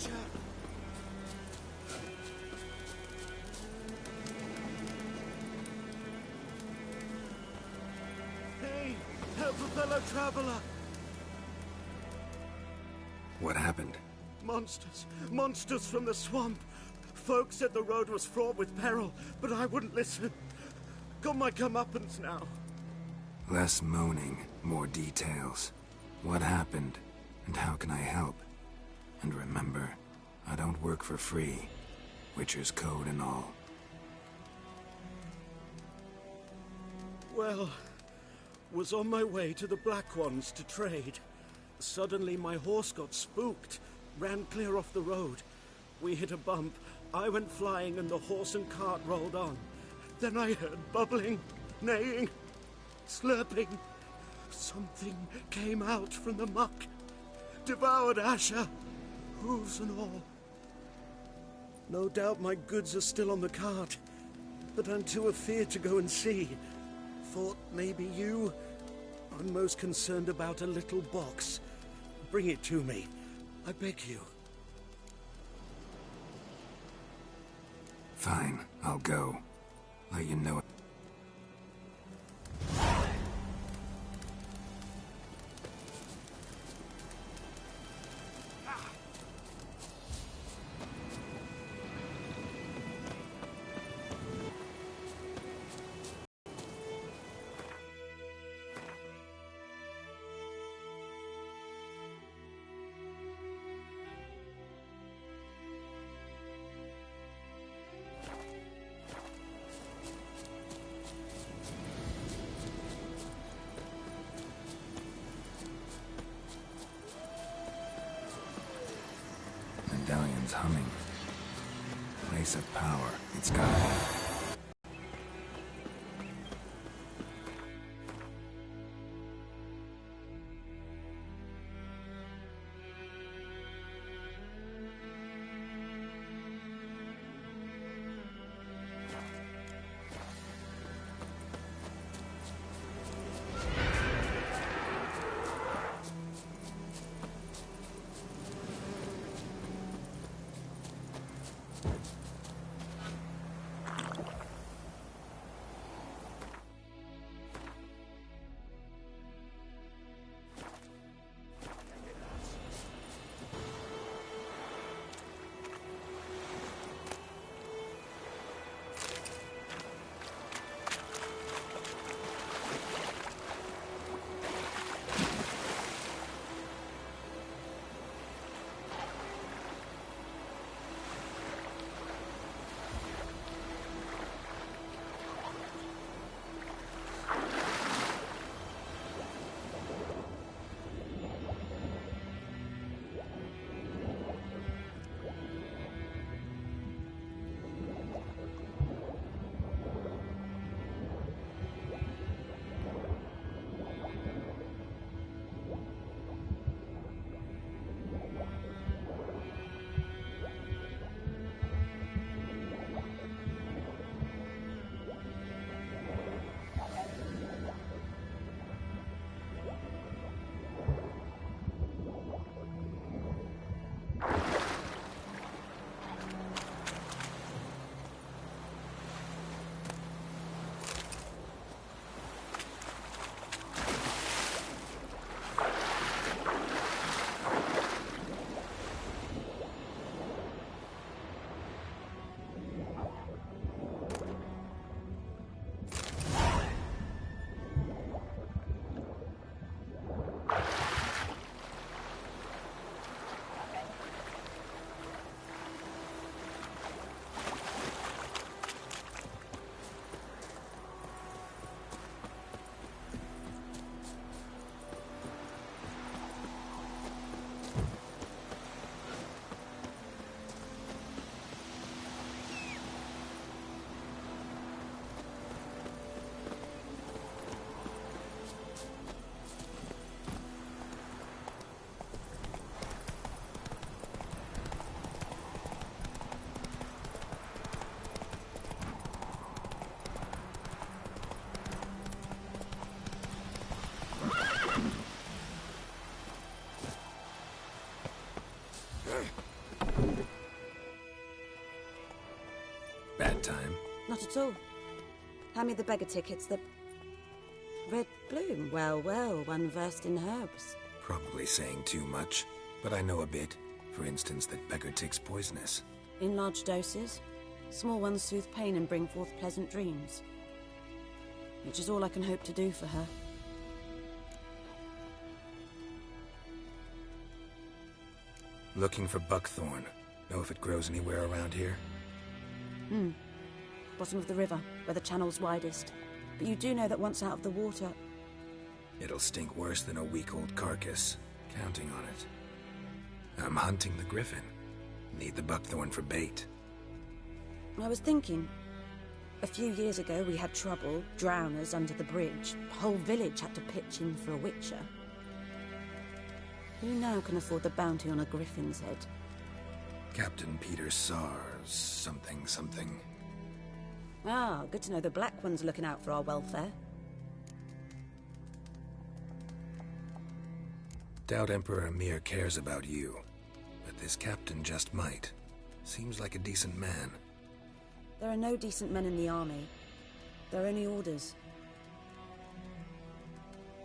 Speaker 2: creature! Hey, help a fellow traveler!
Speaker 1: What happened?
Speaker 2: Monsters. Monsters from the swamp. Folk said the road was fraught with peril, but I wouldn't listen. Got my comeuppance now.
Speaker 1: Less moaning, more details. What happened, and how can I help? And remember, I don't work for free. Witcher's code and all.
Speaker 2: Well, was on my way to the Black Ones to trade. Suddenly my horse got spooked, ran clear off the road. We hit a bump, I went flying and the horse and cart rolled on. Then I heard bubbling, neighing, slurping. Something came out from the muck, devoured Asher, hooves and all. No doubt my goods are still on the cart, but I'm too afeard to go and see. Thought maybe you... I'm most concerned about a little box. Bring it to me, I beg you.
Speaker 1: Fine, I'll go. Let you know. Medallion's humming. Place of power. It's got it. Bad time?
Speaker 16: Not at all. Hand me the beggar tickets, the... Red bloom. Well, well, one versed in herbs.
Speaker 1: Probably saying too much, but I know a bit. For instance, that beggar tick's poisonous.
Speaker 16: In large doses. Small ones soothe pain and bring forth pleasant dreams. Which is all I can hope to do for her.
Speaker 1: Looking for buckthorn. Know if it grows anywhere around here?
Speaker 16: Bottom of the river, where the channel's widest. But you do know that once out of the water...
Speaker 1: It'll stink worse than a week-old carcass. Counting on it. I'm hunting the griffin. Need the buckthorn for bait.
Speaker 16: I was thinking... A few years ago we had trouble, drowners under the bridge. The whole village had to pitch in for a witcher. Who now can afford the bounty on a griffin's head?
Speaker 1: Captain Peter Sars, something.
Speaker 16: Ah, good to know the Black One's looking out for our welfare.
Speaker 1: Doubt Emperor Emir cares about you, but this captain just might. Seems like a decent man.
Speaker 16: There are no decent men in the army. They're only orders.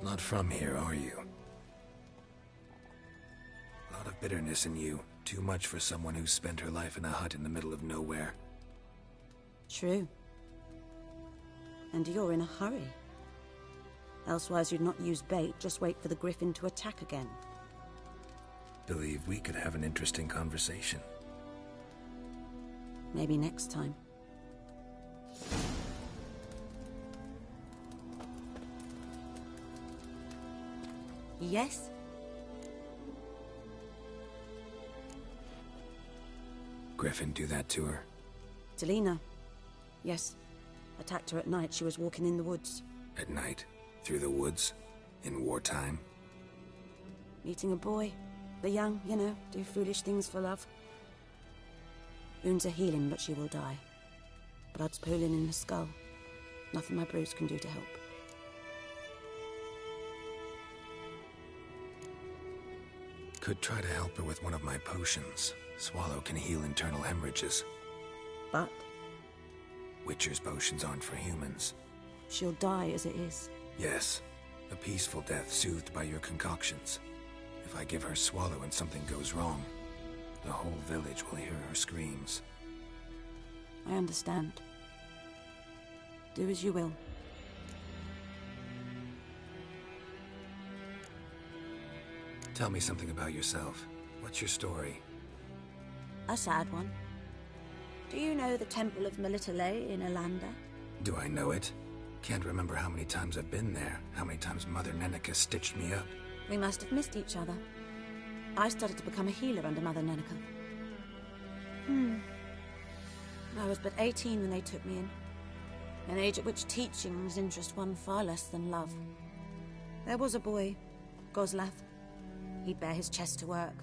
Speaker 1: Not from here, are you? Lot of bitterness in you. Too much for someone who's spent her life in a hut in the middle of nowhere.
Speaker 16: True. And you're in a hurry. Elsewise you'd not use bait, just wait for the griffin to attack again.
Speaker 1: Believe we could have an interesting conversation.
Speaker 16: Maybe next time. Yes?
Speaker 1: Griffin do that to her?
Speaker 16: Delina. Yes. Attacked her at night. She was walking in the woods.
Speaker 1: At night? Through the woods? In wartime?
Speaker 16: Meeting a boy. The young, you know, do foolish things for love. Wounds are healing, but she will die. Blood's pooling in the skull. Nothing my bruise can do to help.
Speaker 1: Could try to help her with one of my potions. Swallow can heal internal hemorrhages.
Speaker 16: But?
Speaker 1: Witcher's potions aren't for humans.
Speaker 16: She'll die as it is.
Speaker 1: Yes. A peaceful death soothed by your concoctions. If I give her Swallow and something goes wrong, the whole village will hear her screams.
Speaker 16: I understand. Do as you will.
Speaker 1: Tell me something about yourself. What's your story?
Speaker 16: A sad one. Do you know the Temple of Melitele in Alanda?
Speaker 1: Do I know it? Can't remember how many times I've been there, how many times Mother Neneka stitched me up.
Speaker 16: We must have missed each other. I started to become a healer under Mother Neneka. I was but 18 when they took me in. An age at which teachings interest one far less than love. There was a boy, Goslath. He'd bare his chest to work.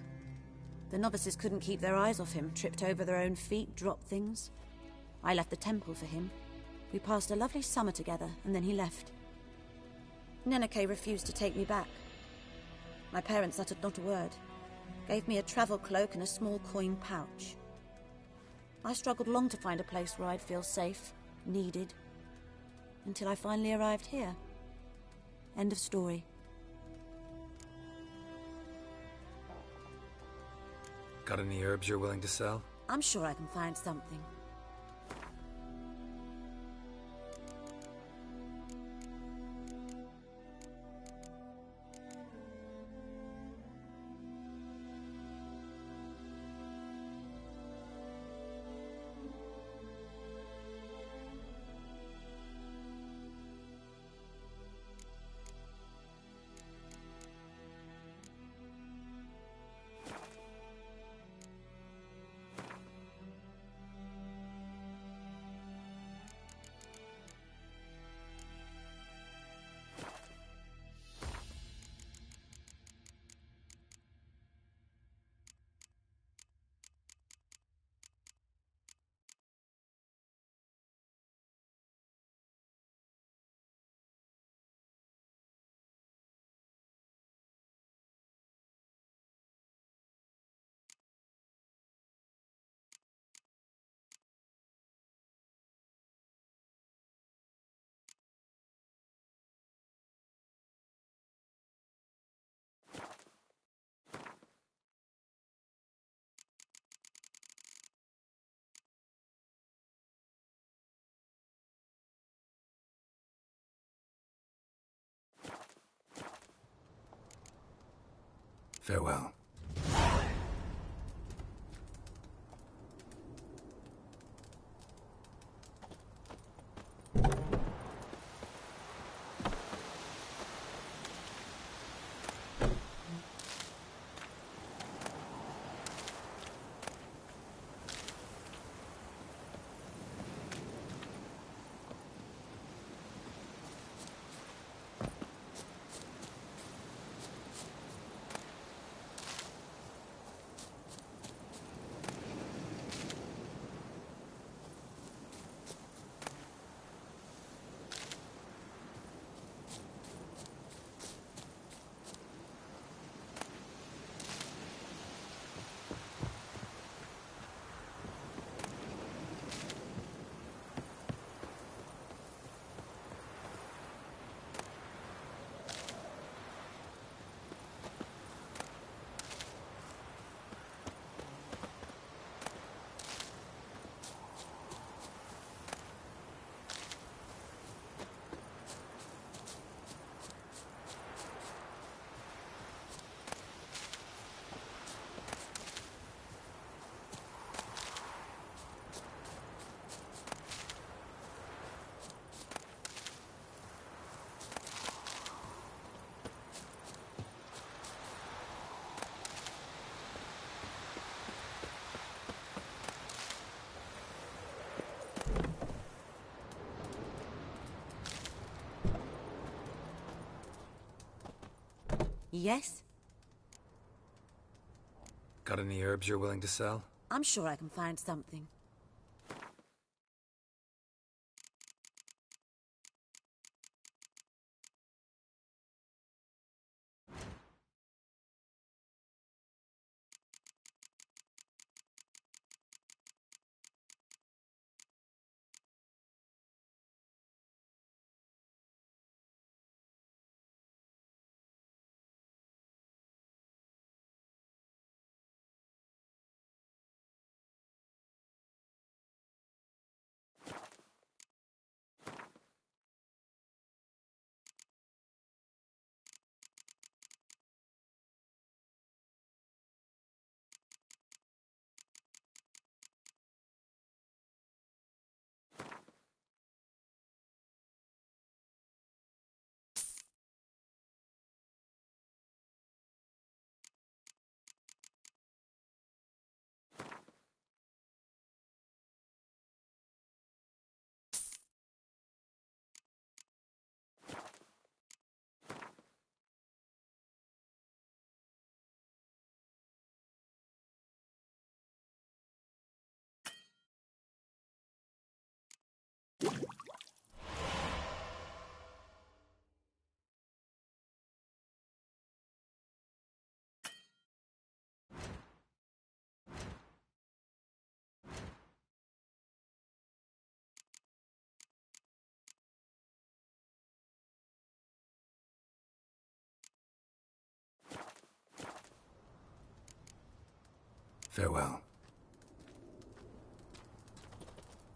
Speaker 16: The novices couldn't keep their eyes off him, tripped over their own feet, dropped things. I left the temple for him. We passed a lovely summer together, and then he left. Neneke refused to take me back. My parents uttered not a word. Gave me a travel cloak and a small coin pouch. I struggled long to find a place where I'd feel safe, needed, until I finally arrived here. End of story.
Speaker 1: Got any herbs you're willing to sell?
Speaker 16: I'm sure I can find something.
Speaker 1: Farewell.
Speaker 16: Yes?
Speaker 1: Got any herbs you're willing to sell?
Speaker 16: I'm sure I can find something.
Speaker 1: Farewell.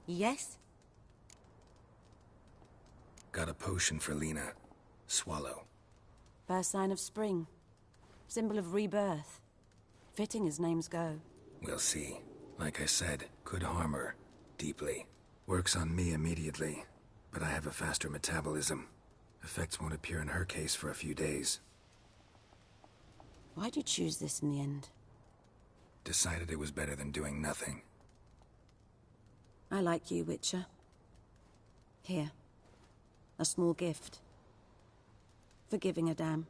Speaker 16: Yes?
Speaker 1: Got a potion for Lena. Swallow.
Speaker 16: First sign of spring. Symbol of rebirth. Fitting as names go.
Speaker 1: We'll see. Like I said, could harm her. Deeply. Works on me immediately, but I have a faster metabolism. Effects won't appear in her case for a few days.
Speaker 16: Why'd you choose this in the end?
Speaker 1: Decided it was better than doing nothing.
Speaker 16: I like you, Witcher. Here. A small gift. For giving a damn.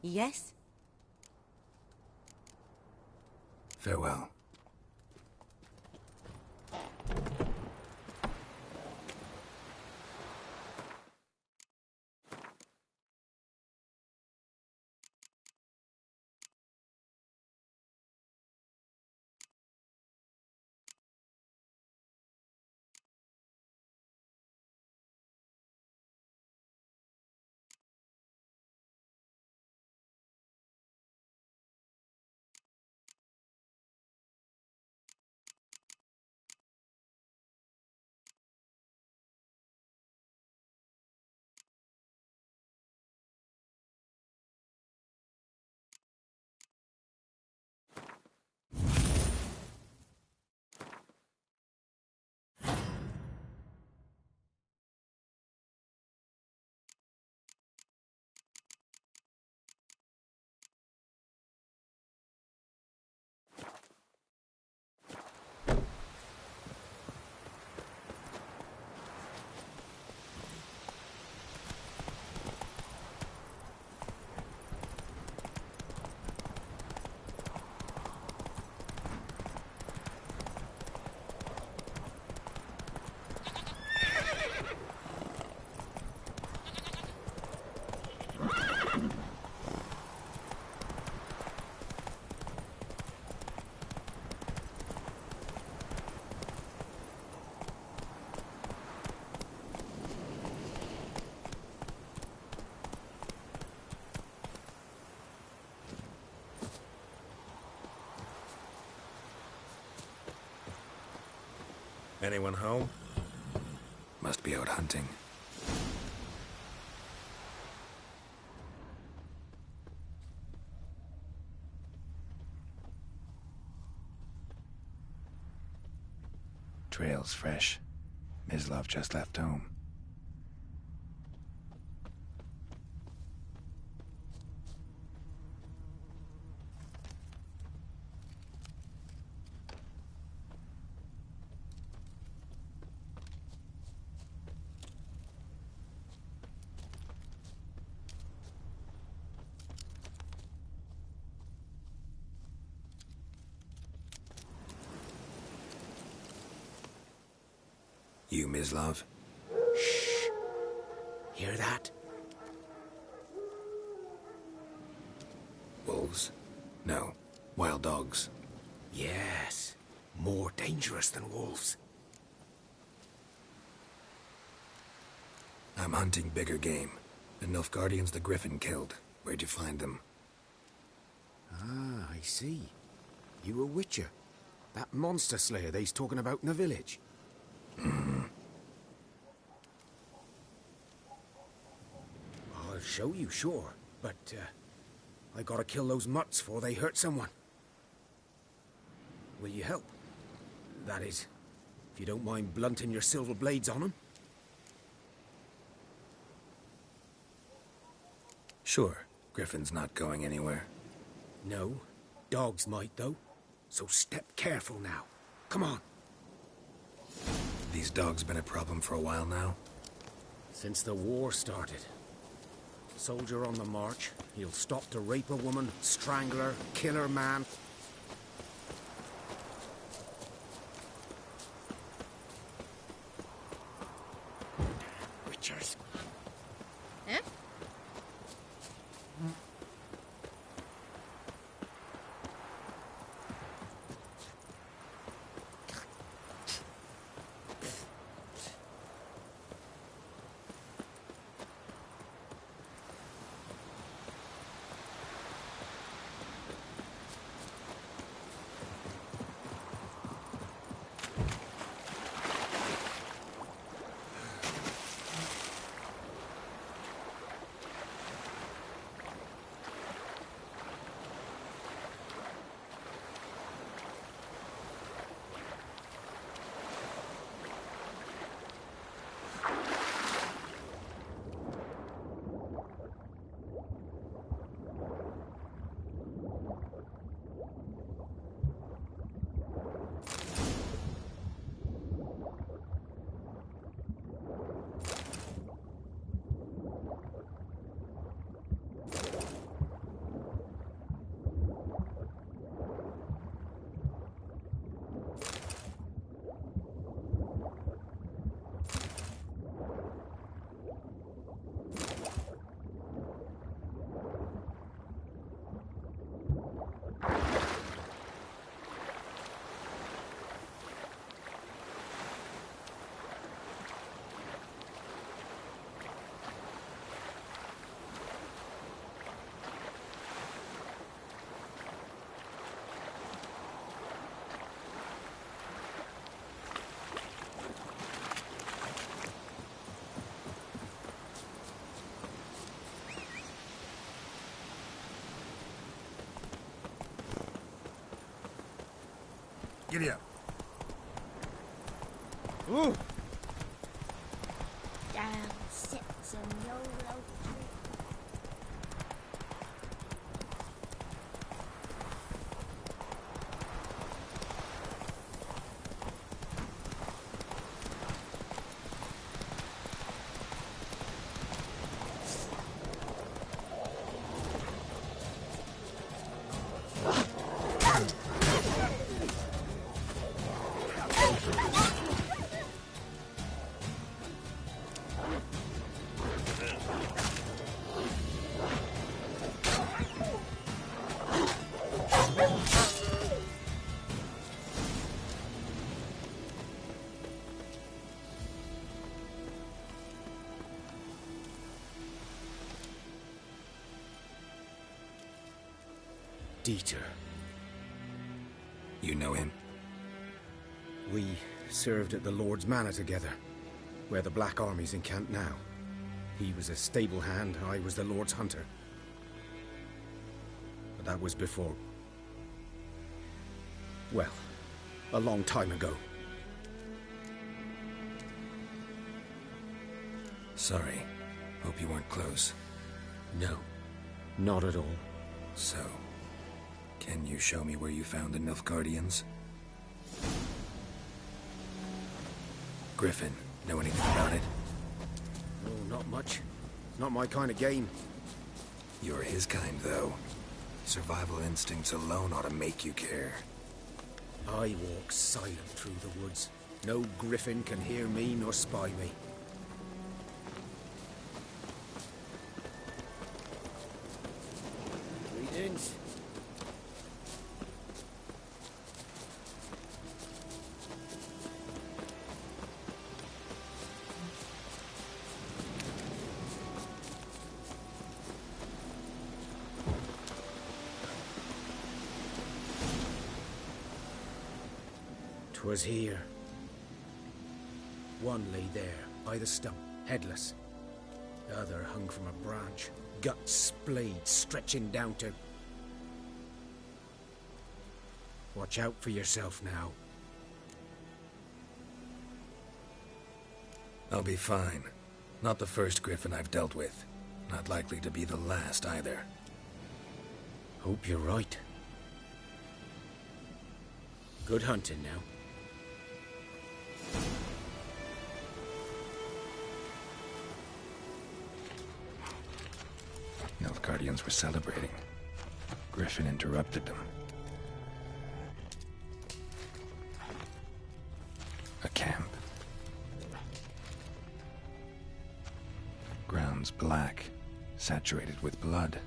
Speaker 16: Yes?
Speaker 1: Farewell.
Speaker 6: Anyone home?
Speaker 1: Must be out hunting. Trail's fresh. Mislov just left home. You, Mislov?
Speaker 6: Shh. Hear that?
Speaker 1: Wolves? No. Wild dogs.
Speaker 6: Yes. More dangerous than wolves.
Speaker 1: I'm hunting bigger game. The Nilfgaardians the Griffin killed. Where'd you find them?
Speaker 6: Ah, I see. You a witcher. That monster slayer they's talking about in the village. I'll show you, sure. But, I gotta kill those mutts before they hurt someone. Will you help? That is, if you don't mind blunting your silver blades on them.
Speaker 1: Sure. Griffin's not going anywhere.
Speaker 6: No. Dogs might, though. So step careful now. Come on.
Speaker 1: These dogs been a problem for a while now?
Speaker 6: Since the war started. Soldier on the march, he'll stop to rape a woman, strangle her, kill her man. Witchers.
Speaker 12: Eh?
Speaker 6: Giddy up.
Speaker 8: Ooh!
Speaker 4: Down sits and YOLO.
Speaker 6: Dieter.
Speaker 1: You know him?
Speaker 6: We served at the Lord's Manor together, where the Black Army's encamped now. He was a stable hand, I was the Lord's hunter. But that was before... well, a long time ago.
Speaker 1: Sorry. Hope you weren't close.
Speaker 6: No, not at all.
Speaker 1: So, can you show me where you found the Nilfgaardians? Griffin, know anything about it?
Speaker 6: Oh, not much. Not my kind of game.
Speaker 1: You're his kind, though. Survival instincts alone ought to make you care.
Speaker 6: I walk silent through the woods. No griffin can hear me nor spy me.
Speaker 8: Greetings.
Speaker 6: 'Twas here. One lay there, by the stump, headless. The other hung from a branch, guts splayed, stretching down to... Watch out for yourself now.
Speaker 1: I'll be fine. Not the first griffin I've dealt with. Not likely to be the last, either.
Speaker 6: Hope you're right. Good hunting now.
Speaker 1: Nilfgaardians were celebrating. Griffin interrupted them. A camp. Grounds black, saturated with blood.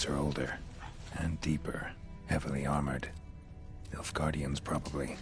Speaker 1: Are older and deeper, heavily armored. Nilfgaardians, probably.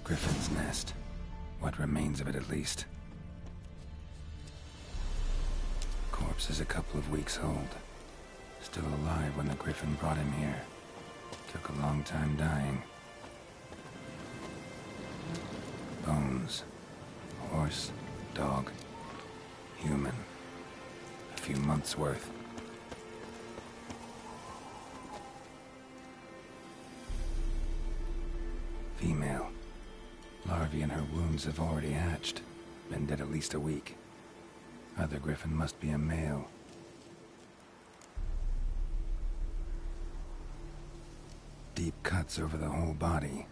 Speaker 1: Griffin's nest. What remains of it, at least. Corpse is a couple of weeks old. Still alive when the Griffin brought him here. Took a long time dying. Bones. Horse, dog, human. A few months' worth. Female. Larvae in her wounds have already hatched. Been dead at least a week. Other Griffin must be a male. Deep cuts over the whole body.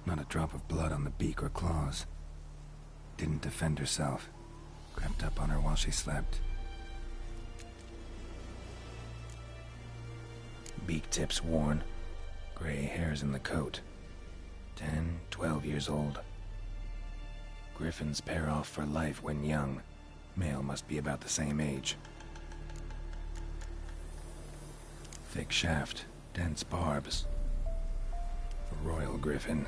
Speaker 1: Not a drop of blood on the beak or claws. Didn't defend herself. Crept up on her while she slept. Beak tips worn. Gray hairs in the coat. 10, 12 years old. Griffins pair off for life when young. Male must be about the same age. Thick shaft, dense barbs. Royal Griffin.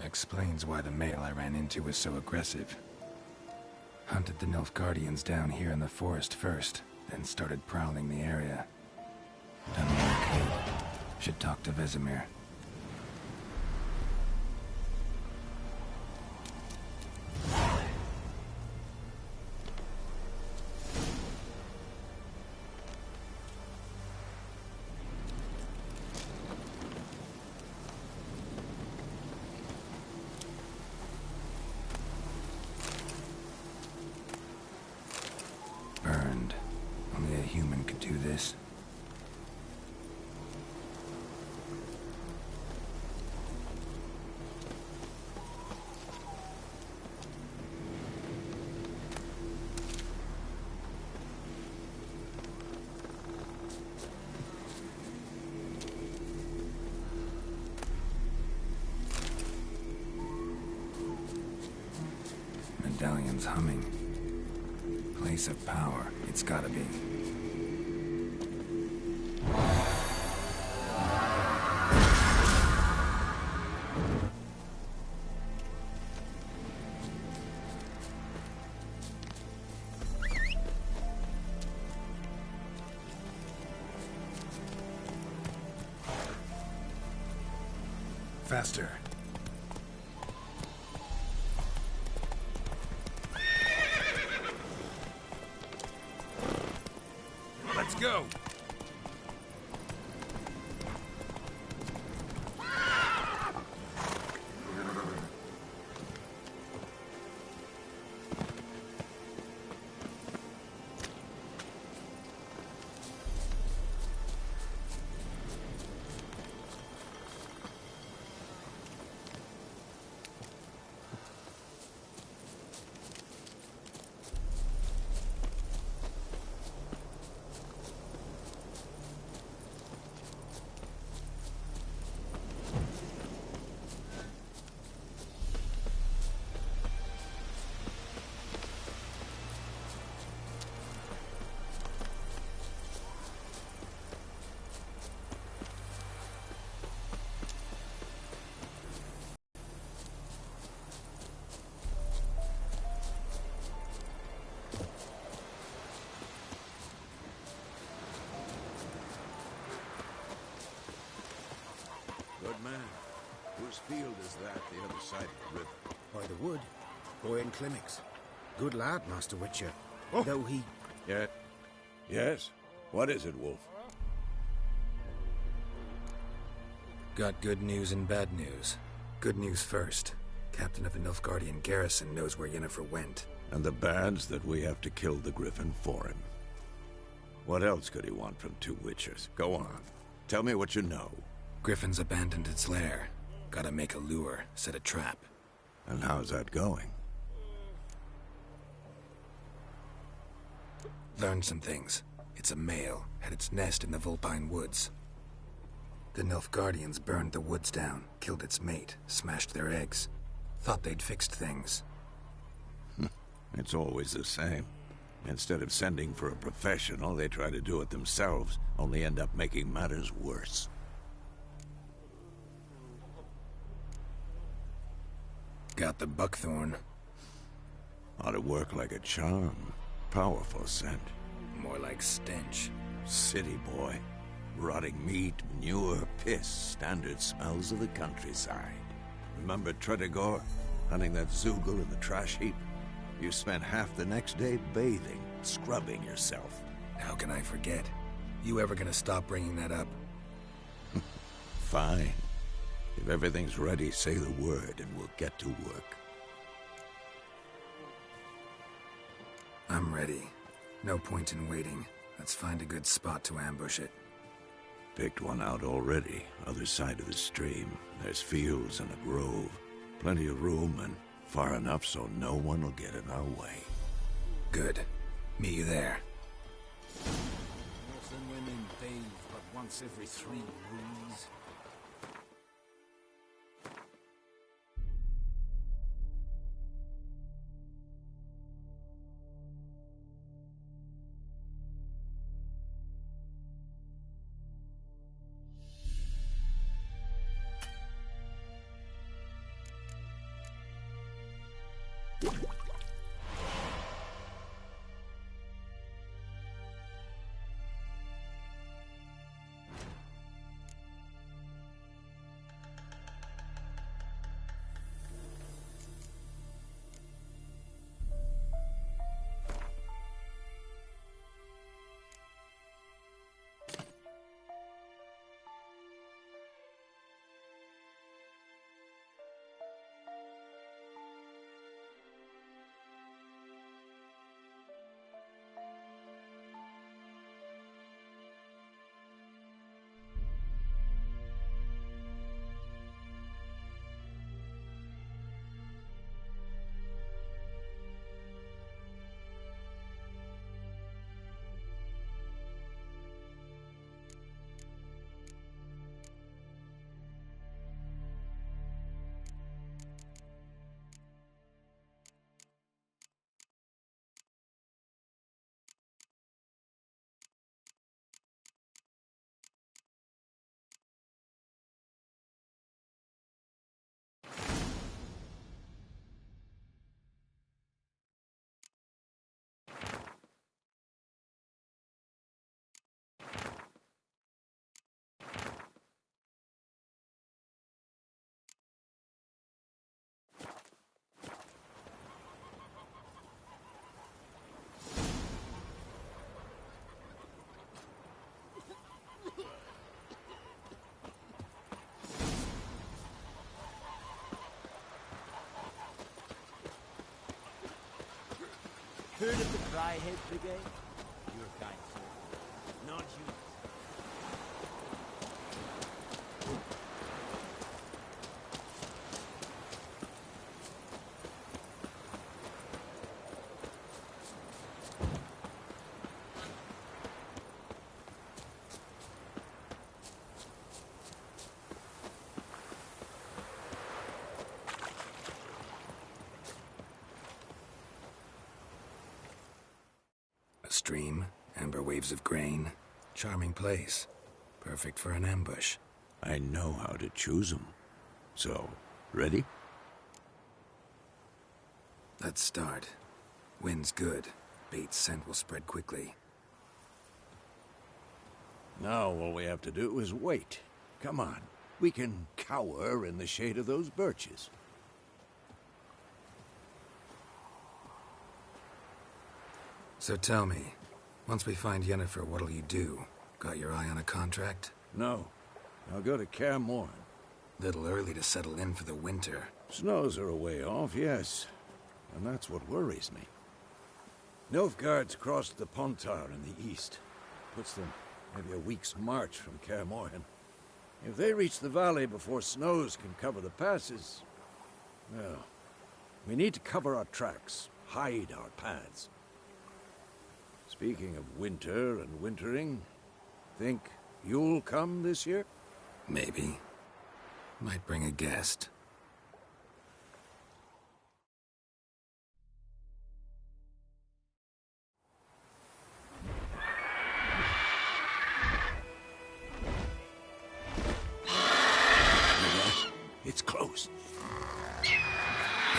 Speaker 1: Explains why the male I ran into was so aggressive. Hunted the Nilfgaardians down here in the forest first, then started prowling the area. Done what I could. Should talk to Vesemir. Burned. Only a human could do this. Medallion's humming. Place of power, it's gotta be. Faster.
Speaker 6: Let's go.
Speaker 2: Good man. Whose field is that, the other side of the river?
Speaker 6: By the wood. Boy in clinics. Good lad, Master Witcher. Though he...
Speaker 2: Yeah. Yes? What is it, Wolf?
Speaker 1: Got good news and bad news. Good news first. Captain of the Nilfgaardian garrison knows where Yennefer went.
Speaker 2: And the bad's that we have to kill the Griffin for him. What else could he want from two Witchers? Go on. Tell me what you know.
Speaker 1: Griffin's abandoned its lair. Gotta make a lure, set a trap.
Speaker 2: And how's that going?
Speaker 1: Learned some things. It's a male, had its nest in the Vulpine Woods. The Nilfgaardians burned the woods down, killed its mate, smashed their eggs. Thought they'd fixed things.
Speaker 2: It's always the same. Instead of sending for a professional, they try to do it themselves, only end up making matters worse.
Speaker 1: Got the buckthorn.
Speaker 2: Ought to work like a charm. Powerful scent.
Speaker 1: More like stench.
Speaker 2: City boy. Rotting meat, manure, piss, standard smells of the countryside. Remember Tretegor? Hunting that Zoogle in the trash heap? You spent half the next day bathing, scrubbing yourself.
Speaker 1: How can I forget? You ever gonna stop bringing that up?
Speaker 2: Fine. If everything's ready, say the word and we'll get to work.
Speaker 1: I'm ready. No point in waiting. Let's find a good spot to ambush it.
Speaker 2: Picked one out already, other side of the stream. There's fields and a grove. Plenty of room and far enough so no one will get in our way.
Speaker 1: Good. Meet you there.
Speaker 5: Horse and women bathe but once every 3 moons.
Speaker 7: Heard of the Dryhead Brigade? Your kind, sir. Not you.
Speaker 1: A stream, amber waves of grain. Charming place. Perfect for an ambush.
Speaker 2: I know how to choose them. So, ready?
Speaker 1: Let's start. Wind's good. Bait's scent will spread quickly.
Speaker 2: Now all we have to do is wait. Come on. We can cower in the shade of those birches.
Speaker 1: So tell me, once we find Yennefer, what'll you do? Got your eye on a contract?
Speaker 2: No. I'll go to Kaer Morhen.
Speaker 1: Little early to settle in for the winter.
Speaker 2: Snows are a way off, yes. And that's what worries me. Nilfgaard's crossed the Pontar in the east. Puts them maybe a week's march from Kaer Morhen. If they reach the valley before snows can cover the passes... well, we need to cover our tracks, hide our paths. Speaking of winter and wintering, think you'll come this year?
Speaker 1: Maybe. Might bring a guest.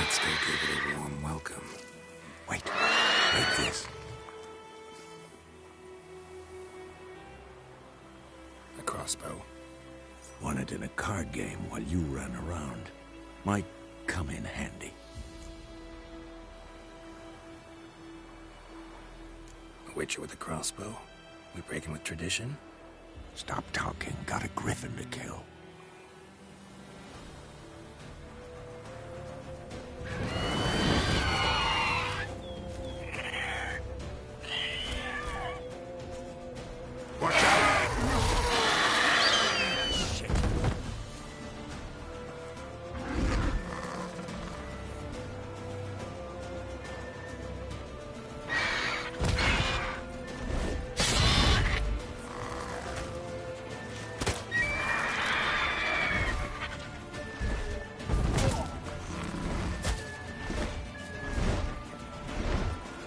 Speaker 1: Let's go give it a warm welcome.
Speaker 2: Wait. Like this.
Speaker 1: A crossbow.
Speaker 2: Won it in a card game while you ran around. Might come in handy.
Speaker 1: A witcher with a crossbow? We breaking with tradition?
Speaker 2: Stop talking. Got a griffin to kill. Watch out! Shit.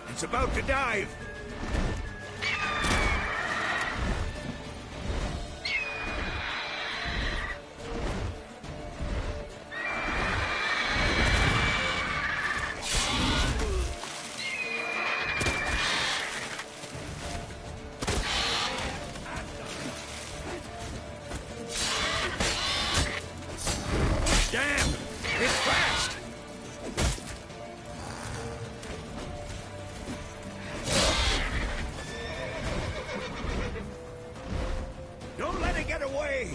Speaker 2: It's about to dive! Damn! It's fast! Don't let it get away!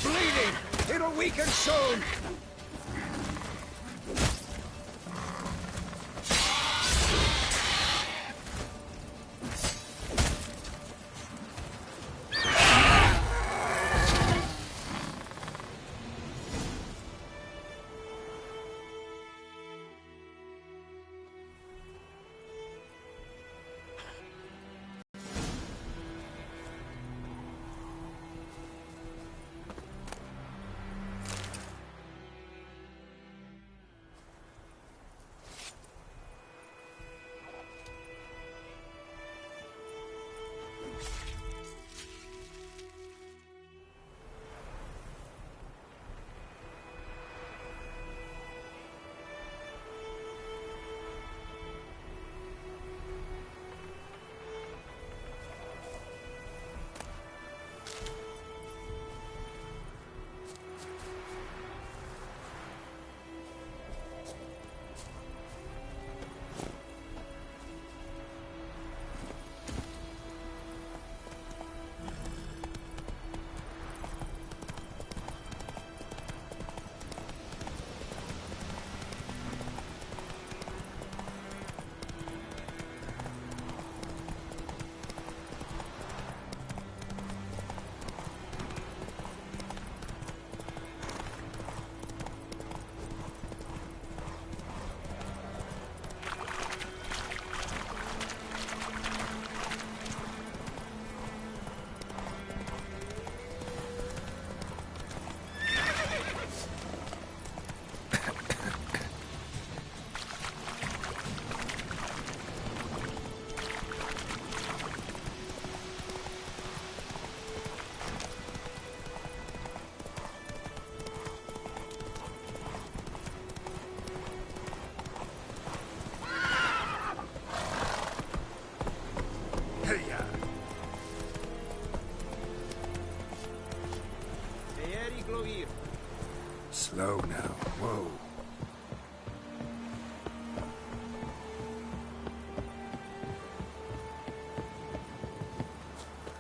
Speaker 2: Bleeding! It'll weaken soon!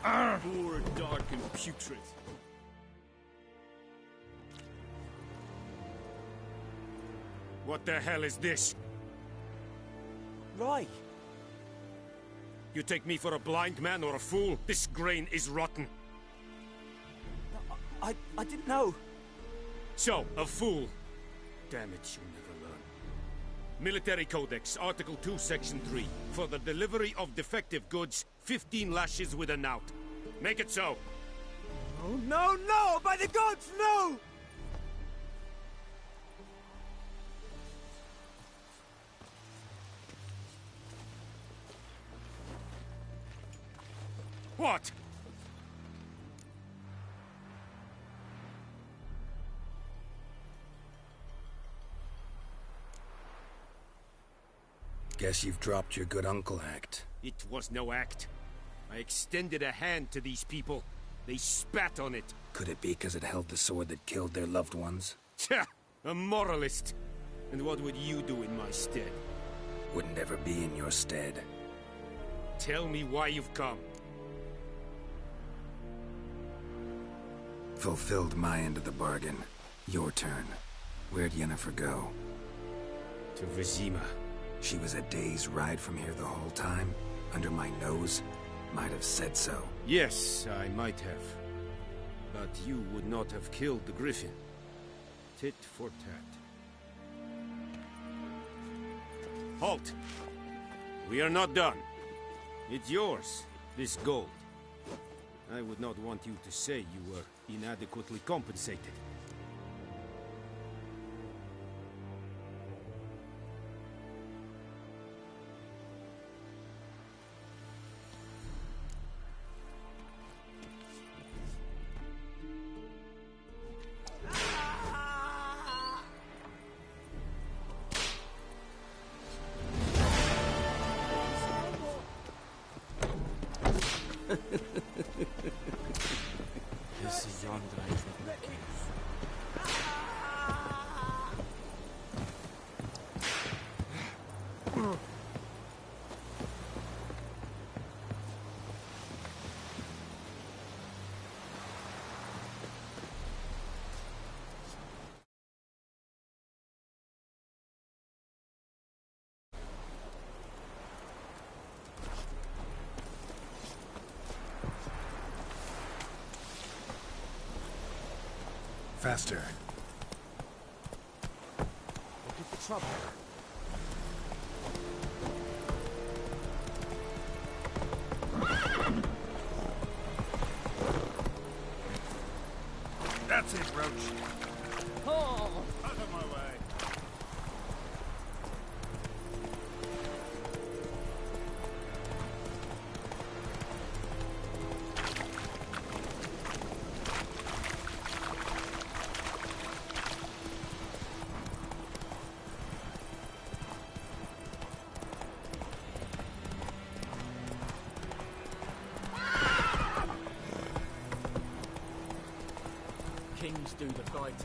Speaker 6: Poor, dark, and putrid. What the hell is this?
Speaker 14: Roy!
Speaker 6: You take me for a blind man or a fool? This grain is rotten.
Speaker 14: I didn't know.
Speaker 6: So, a fool. Damn it, you'll never learn. Military Codex, Article 2, Section 3. For the delivery of defective goods, 15 lashes with a knout. Make it so.
Speaker 14: Oh, no, no! By the gods, no!
Speaker 6: What?
Speaker 1: Guess you've dropped your good uncle act.
Speaker 6: It was no act. I extended a hand to these people. They spat on it.
Speaker 1: Could it be because it held the sword that killed their loved ones?
Speaker 6: Tja! A moralist. And what would you do in my stead?
Speaker 1: Wouldn't ever be in your stead.
Speaker 6: Tell me why you've come.
Speaker 1: Fulfilled my end of the bargain. Your turn. Where'd Yennefer go?
Speaker 6: To Vizima.
Speaker 1: She was a day's ride from here the whole time? Under my nose? Might have said so.
Speaker 6: Yes, I might have. But you would not have killed the griffin. Tit for tat. Halt! We are not done. It's yours, this gold. I would not want you to say you were inadequately compensated.
Speaker 7: This is yonder with Becky.
Speaker 1: Faster.
Speaker 7: Look at the trouble.
Speaker 6: That's it, Roach.
Speaker 12: Oh!
Speaker 6: Out of my way.
Speaker 8: Kings do the fighting.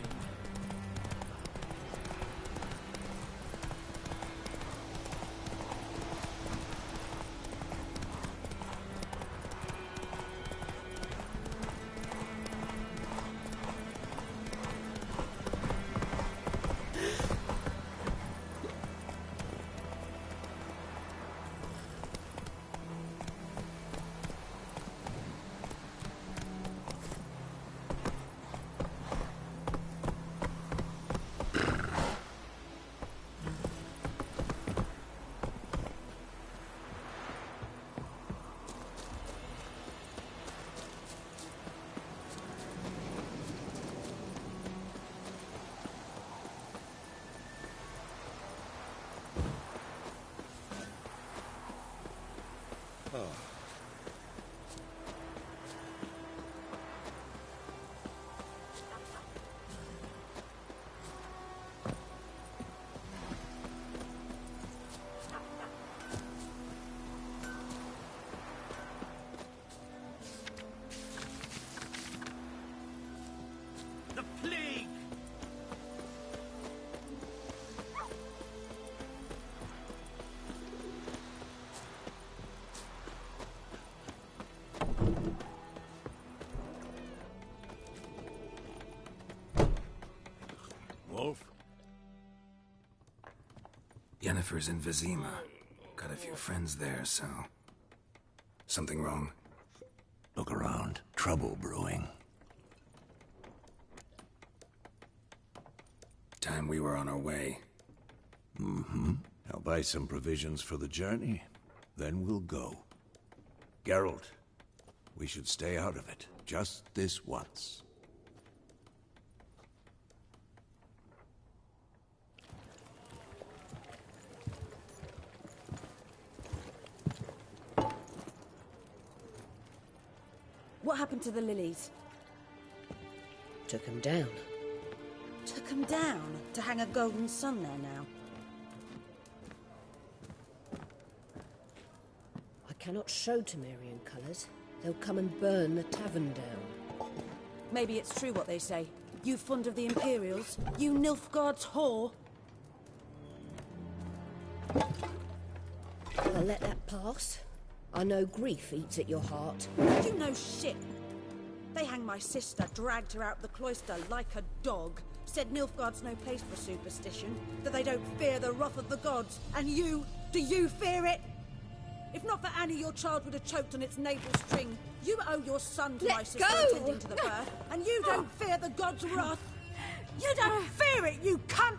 Speaker 7: The plague!
Speaker 1: Yennefer's in Vizima. Got a few friends there, so... Something wrong?
Speaker 2: Look around. Trouble brewing.
Speaker 1: Time we were on our way.
Speaker 2: Mm-hmm. I'll buy some provisions for the journey, then we'll go. Geralt, we should stay out of it, just this once.
Speaker 16: What happened to the lilies?
Speaker 3: Took them down.
Speaker 16: Took them down to hang a golden sun there now.
Speaker 3: I cannot show Temerian colours. They'll come and burn the tavern down.
Speaker 16: Maybe it's true what they say. You fond of the Imperials? You Nilfgaard's whore?
Speaker 3: I'll let that pass. I know grief eats at your heart.
Speaker 16: You know shit. They hanged my sister, dragged her out the cloister like a dog. Said Nilfgaard's no place for superstition, that they don't fear the wrath of the gods. And you, do you fear it? If not for Annie, your child would have choked on its navel string. You owe your son to my sister attending to the birth, and you don't fear the gods' wrath. You don't fear it, you cunt!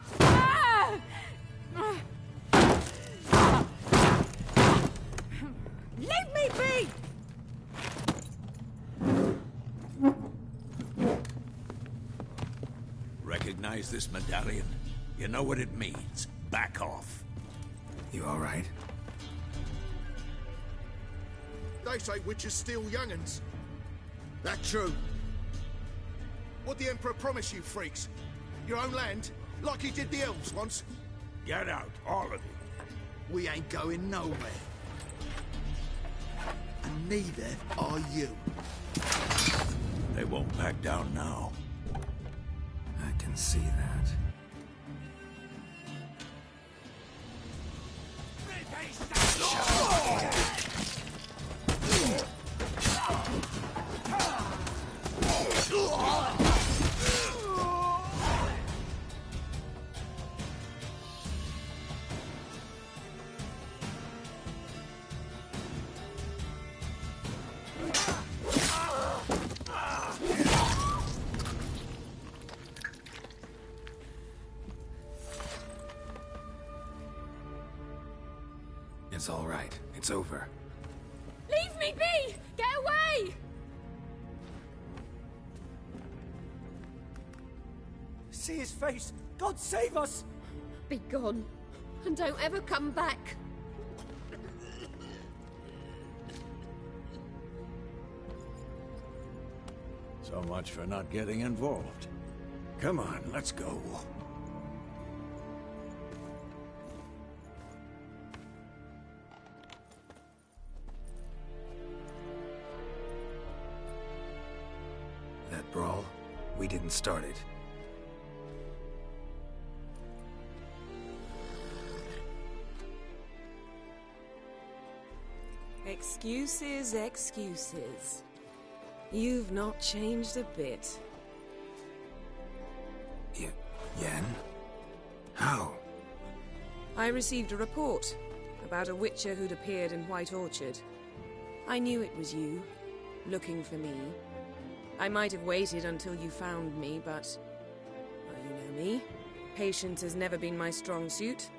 Speaker 16: Leave me be!
Speaker 2: Recognize this medallion? You know what it means. Back off.
Speaker 1: You all right?
Speaker 17: They say witches steal young'uns. That true? What'd the Emperor promise you, freaks? Your own land? Like he did the elves once?
Speaker 2: Get out, all of you.
Speaker 17: We ain't going nowhere. And neither are you.
Speaker 2: They won't back down now.
Speaker 1: I can see that. It's all right. It's over.
Speaker 12: Leave me be! Get away!
Speaker 9: See his face! God save us!
Speaker 12: Be gone. And don't ever come back.
Speaker 2: So much for not getting involved. Come on, let's go.
Speaker 1: That brawl, we didn't start it.
Speaker 18: Excuses, excuses. You've not changed a bit.
Speaker 1: Yen? How?
Speaker 18: I received a report about a witcher who'd appeared in White Orchard. I knew it was you, looking for me. I might have waited until you found me, but... well, you know me. Patience has never been my strong suit.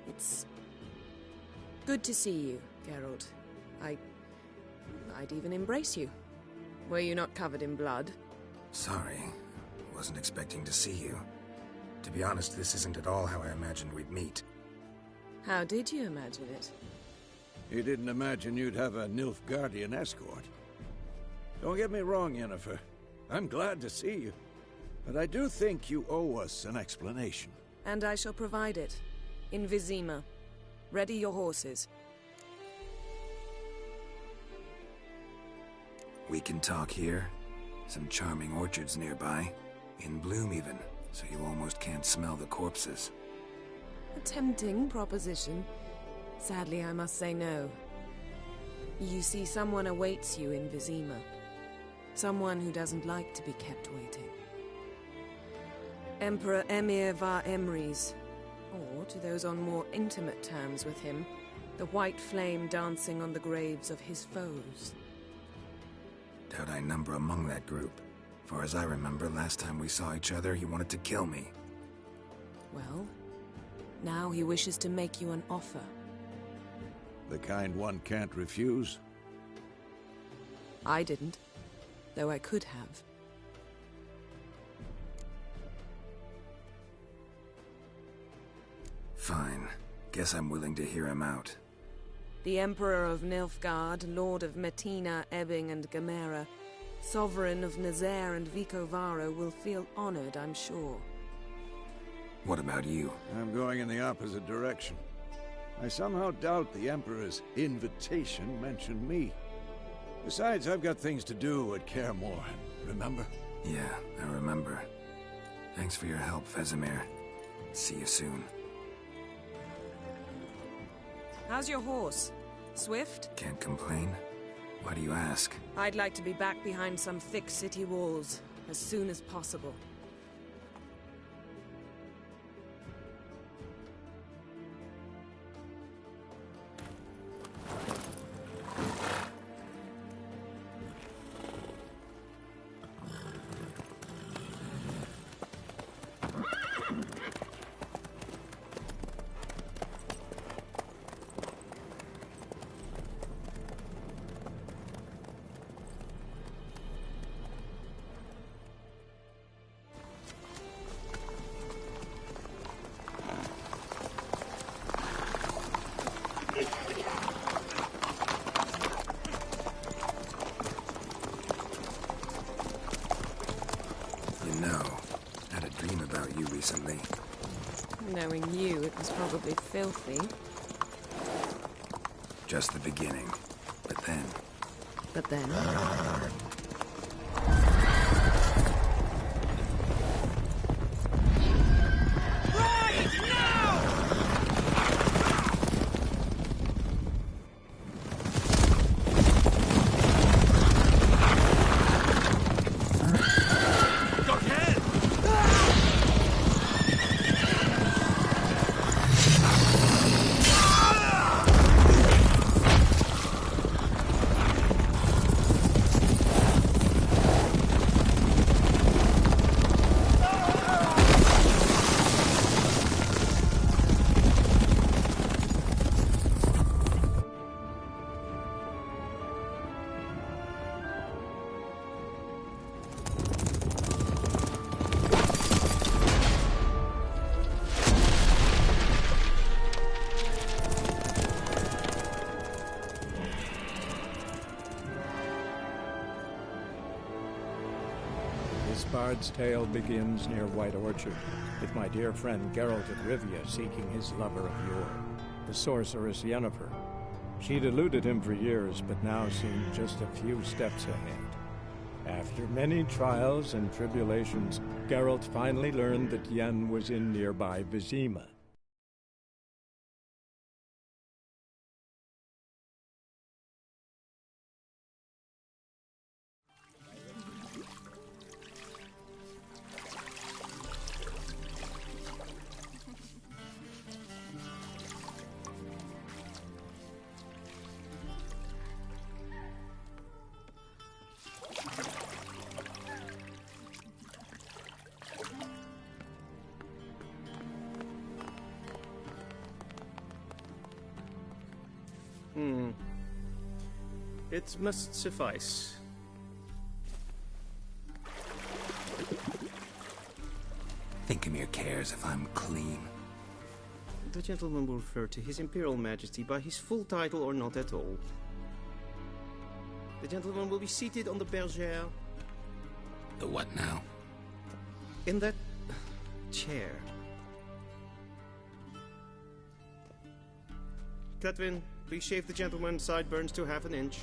Speaker 18: It's... good to see you, Geralt. I'd even embrace you. Were you not covered in blood?
Speaker 1: Sorry. Wasn't expecting to see you. To be honest, this isn't at all how I imagined we'd meet.
Speaker 18: How did you imagine it?
Speaker 2: You didn't imagine you'd have a Nilfgaardian escort. Don't get me wrong, Yennefer. I'm glad to see you. But I do think you owe us an explanation.
Speaker 18: And I shall provide it. In Vizima. Ready your horses.
Speaker 1: We can talk here. Some charming orchards nearby. In bloom even, so you almost can't smell the corpses.
Speaker 18: A tempting proposition. Sadly, I must say no. You see, someone awaits you in Vizima. Someone who doesn't like to be kept waiting. Emperor Emir var Emrys, Or to those on more intimate terms with him, the white flame dancing on the graves of his foes.
Speaker 1: Doubt I number among that group. Far as I remember, last time we saw each other, he wanted to kill me.
Speaker 18: Well, now he wishes to make you an offer.
Speaker 2: The kind one can't refuse?
Speaker 18: I didn't, though I could have.
Speaker 1: Fine. Guess I'm willing to hear him out.
Speaker 18: The Emperor of Nilfgaard, Lord of Metina, Ebbing and Gamera, Sovereign of Nazaire and Vicovaro will feel honored, I'm sure.
Speaker 1: What about you?
Speaker 2: I'm going in the opposite direction. I somehow doubt the Emperor's invitation mentioned me. Besides, I've got things to do at Kaermore, remember?
Speaker 1: Yeah, I remember. Thanks for your help, Vesemir. See you soon.
Speaker 18: How's your horse? Swift?
Speaker 1: Can't complain. Why do you ask?
Speaker 18: I'd like to be back behind some thick city walls as soon as possible.
Speaker 1: Recently.
Speaker 18: Knowing you, it was probably filthy.
Speaker 1: Just the beginning. But then...
Speaker 18: But then...
Speaker 19: Bard's tale begins near White Orchard, with my dear friend Geralt of Rivia seeking his lover of yore, the sorceress Yennefer. She'd eluded him for years, but now seemed just a few steps ahead. After many trials and tribulations, Geralt finally learned that Yen was in nearby Vizima.
Speaker 20: It must suffice.
Speaker 1: Thinkemere cares if I'm clean.
Speaker 20: The gentleman will refer to His Imperial Majesty by his full title or not at all. The gentleman will be seated on the bergère.
Speaker 1: The what now?
Speaker 20: In that chair. Cletwin, please shave the gentleman's sideburns to half an inch.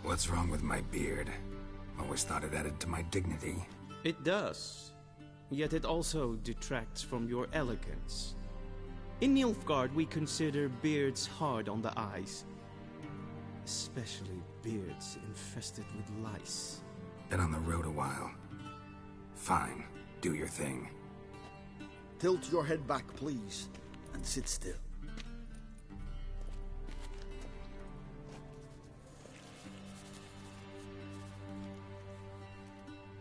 Speaker 1: What's wrong with my beard? Always thought it added to my dignity.
Speaker 20: It does. Yet it also detracts from your elegance. In Nilfgaard, we consider beards hard on the eyes. Especially beards infested with lice.
Speaker 1: Been on the road a while. Fine, do your thing.
Speaker 5: Tilt your head back, please, and sit still.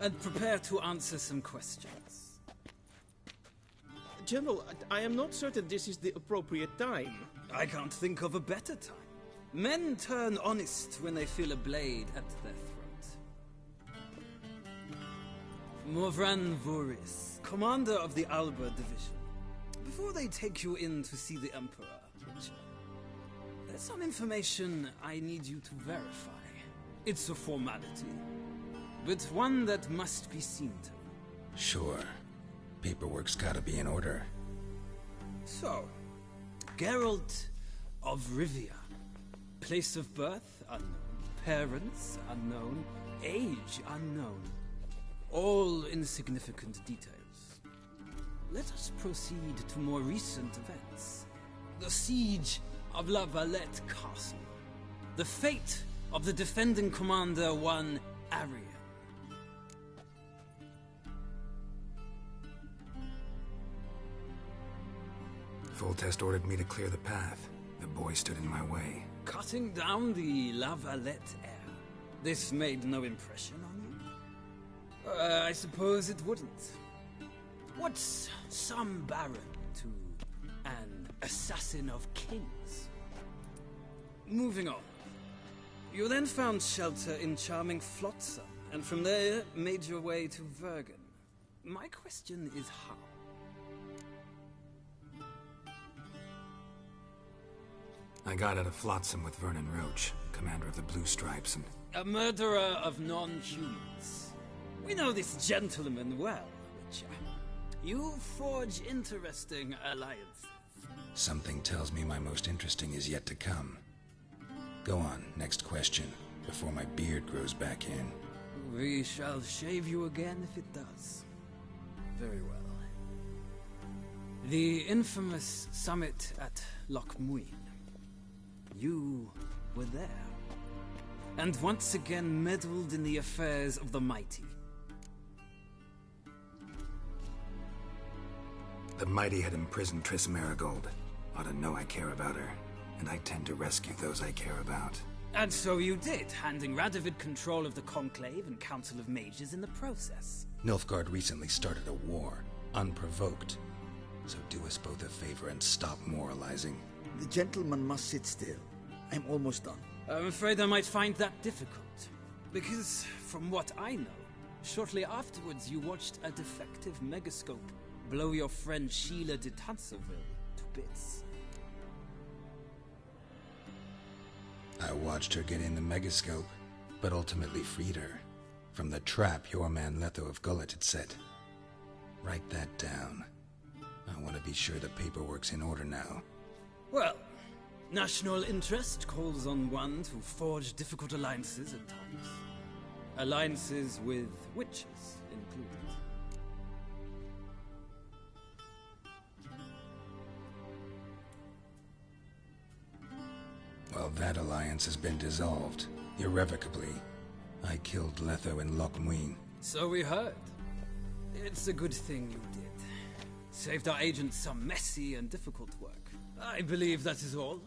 Speaker 10: And prepare to answer some questions.
Speaker 20: General, I am not certain this is the appropriate time.
Speaker 10: I can't think of a better time. Men turn honest when they feel a blade at their throat. Morvran Voris, commander of the Alba Division. Before they take you in to see the Emperor, Witcher, there's some information I need you to verify. It's a formality, but one that must be seen to.
Speaker 1: Sure. Paperwork's gotta be in order.
Speaker 10: So, Geralt of Rivia. Place of birth, unknown. Parents, unknown. Age, unknown. All insignificant details. Let us proceed to more recent events. The siege of La Valette Castle. The fate of the defending commander, one Arian.
Speaker 1: Foltest ordered me to clear the path. The boy stood in my way.
Speaker 10: Cutting down the La Valette heir. This made no impression on you? I suppose it wouldn't. What's some baron to an assassin of kings? Moving on. You then found shelter in charming Flotsam, and from there made your way to Vergen. My question is how?
Speaker 1: I got out of Flotsam with Vernon Roach, commander of the Blue Stripes, and...
Speaker 10: A murderer of non-humans. We know this gentleman well, Witcher. You forge interesting alliances.
Speaker 1: Something tells me my most interesting is yet to come. Go on, next question, before my beard grows back in.
Speaker 10: We shall shave you again if it does. Very well. The infamous summit at Loch Muin. You were there. And once again meddled in the affairs of the mighty.
Speaker 1: The mighty had imprisoned Triss Marigold. Ought to know I care about her, and I tend to rescue those I care about.
Speaker 10: And so you did, handing Radovid control of the Conclave and Council of Mages in the process.
Speaker 1: Nilfgaard recently started a war, unprovoked. So do us both a favor and stop moralizing.
Speaker 5: The gentleman must sit still. I'm almost done.
Speaker 10: I'm afraid I might find that difficult. Because, from what I know, shortly afterwards you watched a defective megascope blow your friend Sheila de Tanserville to bits.
Speaker 1: I watched her get in the megascope, but ultimately freed her from the trap your man Letho of Gullet had set. Write that down. I want to be sure the paperwork's in order now.
Speaker 10: Well, national interest calls on one to forge difficult alliances at times. Alliances with witches included.
Speaker 1: Well, that alliance has been dissolved, irrevocably. I killed Letho in Loch Muin.
Speaker 10: So we heard. It's a good thing you did. Saved our agents some messy and difficult work. I believe that is all.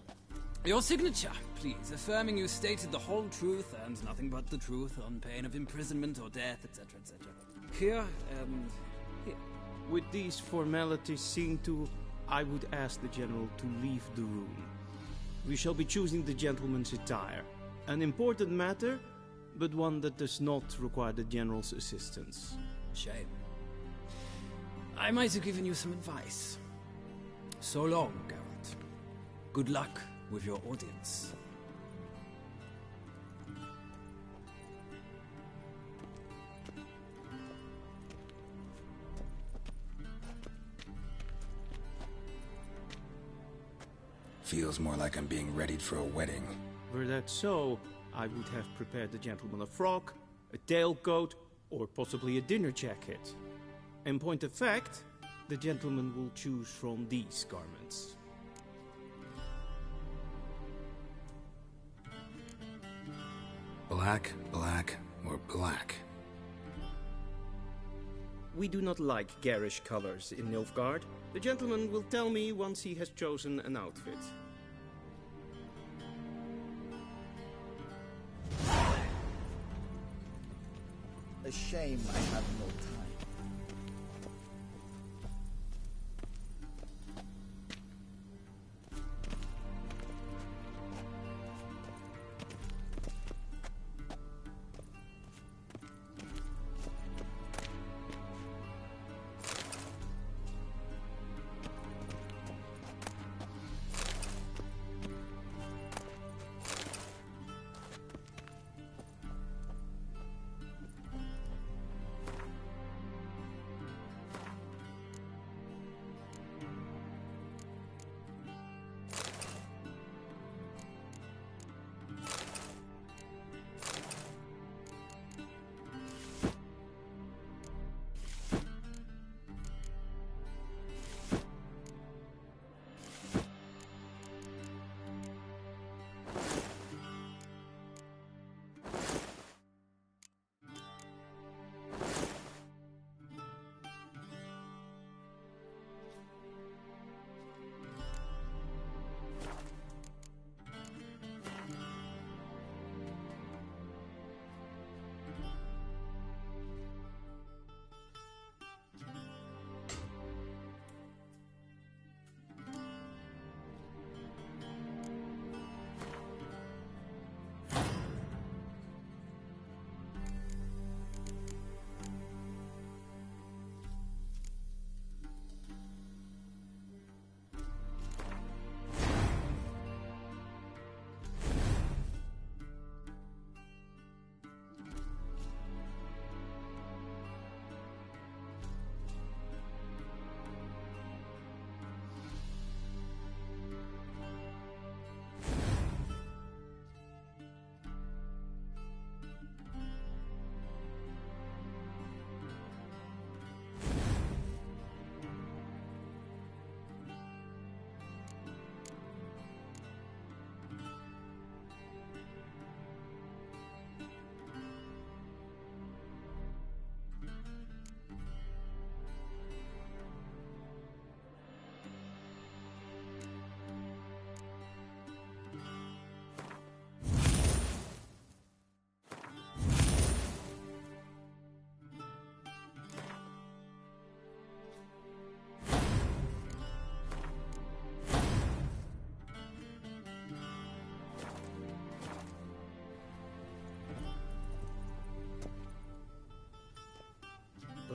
Speaker 10: Your signature, please, affirming you stated the whole truth and nothing but the truth on pain of imprisonment or death, etc., etc. Here and here.
Speaker 20: With these formalities seen to, I would ask the General to leave the room. We shall be choosing the gentleman's attire. An important matter, but one that does not require the General's assistance.
Speaker 10: Shame. I might have given you some advice. So long, Geralt. Good luck with your audience.
Speaker 1: Feels more like I'm being readied for a wedding.
Speaker 20: Were that so, I would have prepared the gentleman a frock, a tailcoat, or possibly a dinner jacket. In point of fact, the gentleman will choose from these garments.
Speaker 1: Black, black, or black?
Speaker 20: We do not like garish colors in Nilfgaard. The gentleman will tell me once he has chosen an outfit.
Speaker 5: A shame I have no time.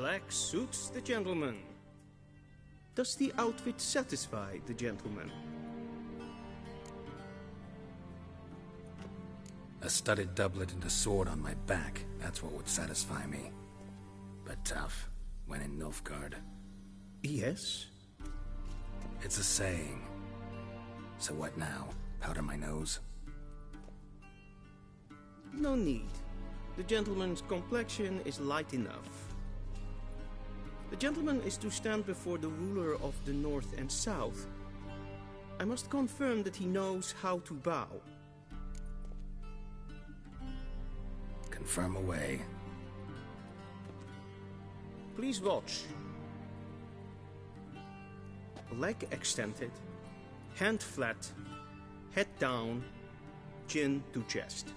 Speaker 20: Black suits the gentleman. Does the outfit satisfy the gentleman?
Speaker 1: A studded doublet and a sword on my back, that's what would satisfy me. But tough, when in Nilfgaard.
Speaker 20: Yes?
Speaker 1: It's a saying. So what now? Powder my nose?
Speaker 20: No need. The gentleman's complexion is light enough. The gentleman is to stand before the ruler of the North and South. I must confirm that he knows how to bow.
Speaker 1: Confirm away.
Speaker 20: Please watch. Leg extended, hand flat, head down, chin to chest.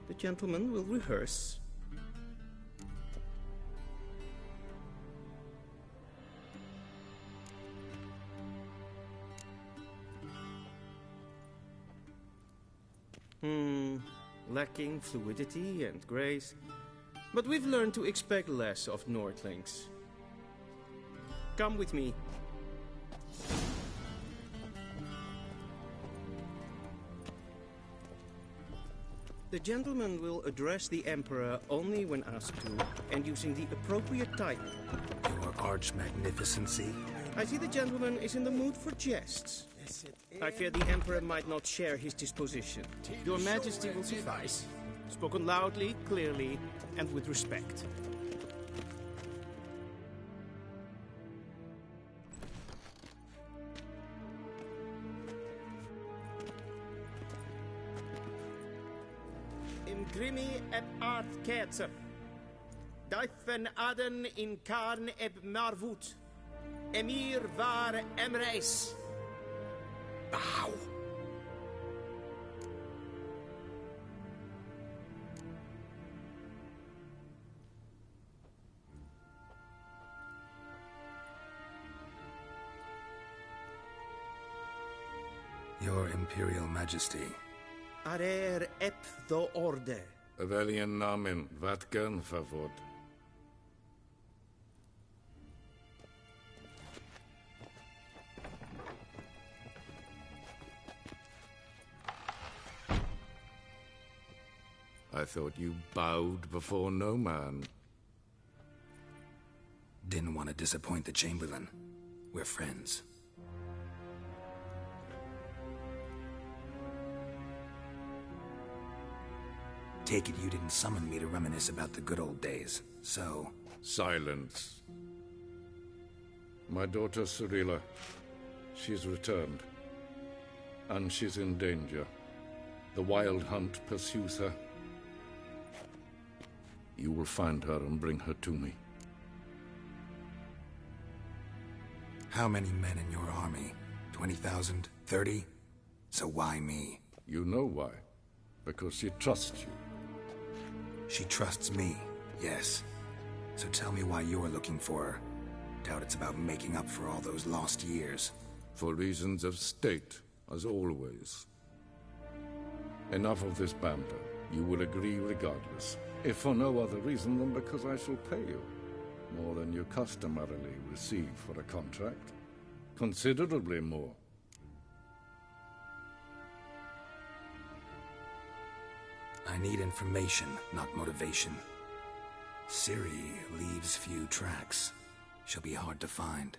Speaker 20: The gentleman will rehearse. Lacking fluidity and grace, but we've learned to expect less of Nordlings. Come with me. The gentleman will address the Emperor only when asked to, and using the appropriate title.
Speaker 1: Your Arch Magnificency?
Speaker 20: I see the gentleman is in the mood for jests. I fear the Emperor might not share his disposition. Your Majesty will suffice. Spoken loudly, clearly, and with respect. Imgrimi eb art ketzer. Daifen aden in karn eb marvut. Emir var emreis.
Speaker 1: Bow. Your Imperial Majesty.
Speaker 20: Arer ep the orde.
Speaker 5: Weljen namen, wat gern favor. I thought you bowed before no man.
Speaker 1: Didn't want to disappoint the Chamberlain. We're friends. Take it you didn't summon me to reminisce about the good old days, so...
Speaker 5: Silence. My daughter Cyrilla, she's returned. And she's in danger. The Wild Hunt pursues her. You will find her and bring her to me.
Speaker 1: How many men in your army? 20,000? 30? So why me?
Speaker 5: You know why. Because she trusts you.
Speaker 1: She trusts me, yes. So tell me why you're looking for her. Doubt it's about making up for all those lost years.
Speaker 5: For reasons of state, as always. Enough of this banter. You will agree regardless. If for no other reason than because I shall pay you. More than you customarily receive for a contract. Considerably more.
Speaker 1: I need information, not motivation. Ciri leaves few tracks. She'll be hard to find.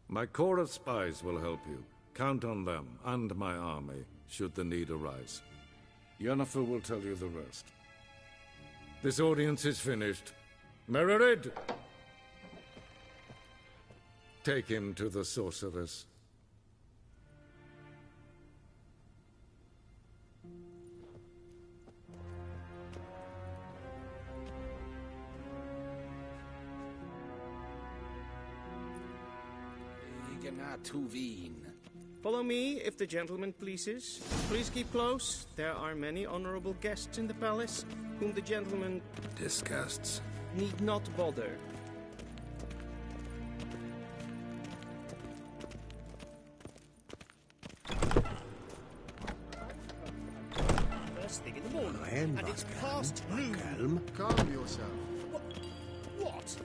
Speaker 5: My corps of spies will help you. Count on them, and my army, should the need arise. Yennefer will tell you the rest. This audience is finished. Mererid! Take him to the sorceress.
Speaker 20: Follow me, if the gentleman pleases. Please keep close. There are many honorable guests in the palace, whom the gentleman...
Speaker 1: disgusts.
Speaker 20: ...need not bother. First thing in the morning, and it's past noon.
Speaker 17: Calm yourself.
Speaker 7: What?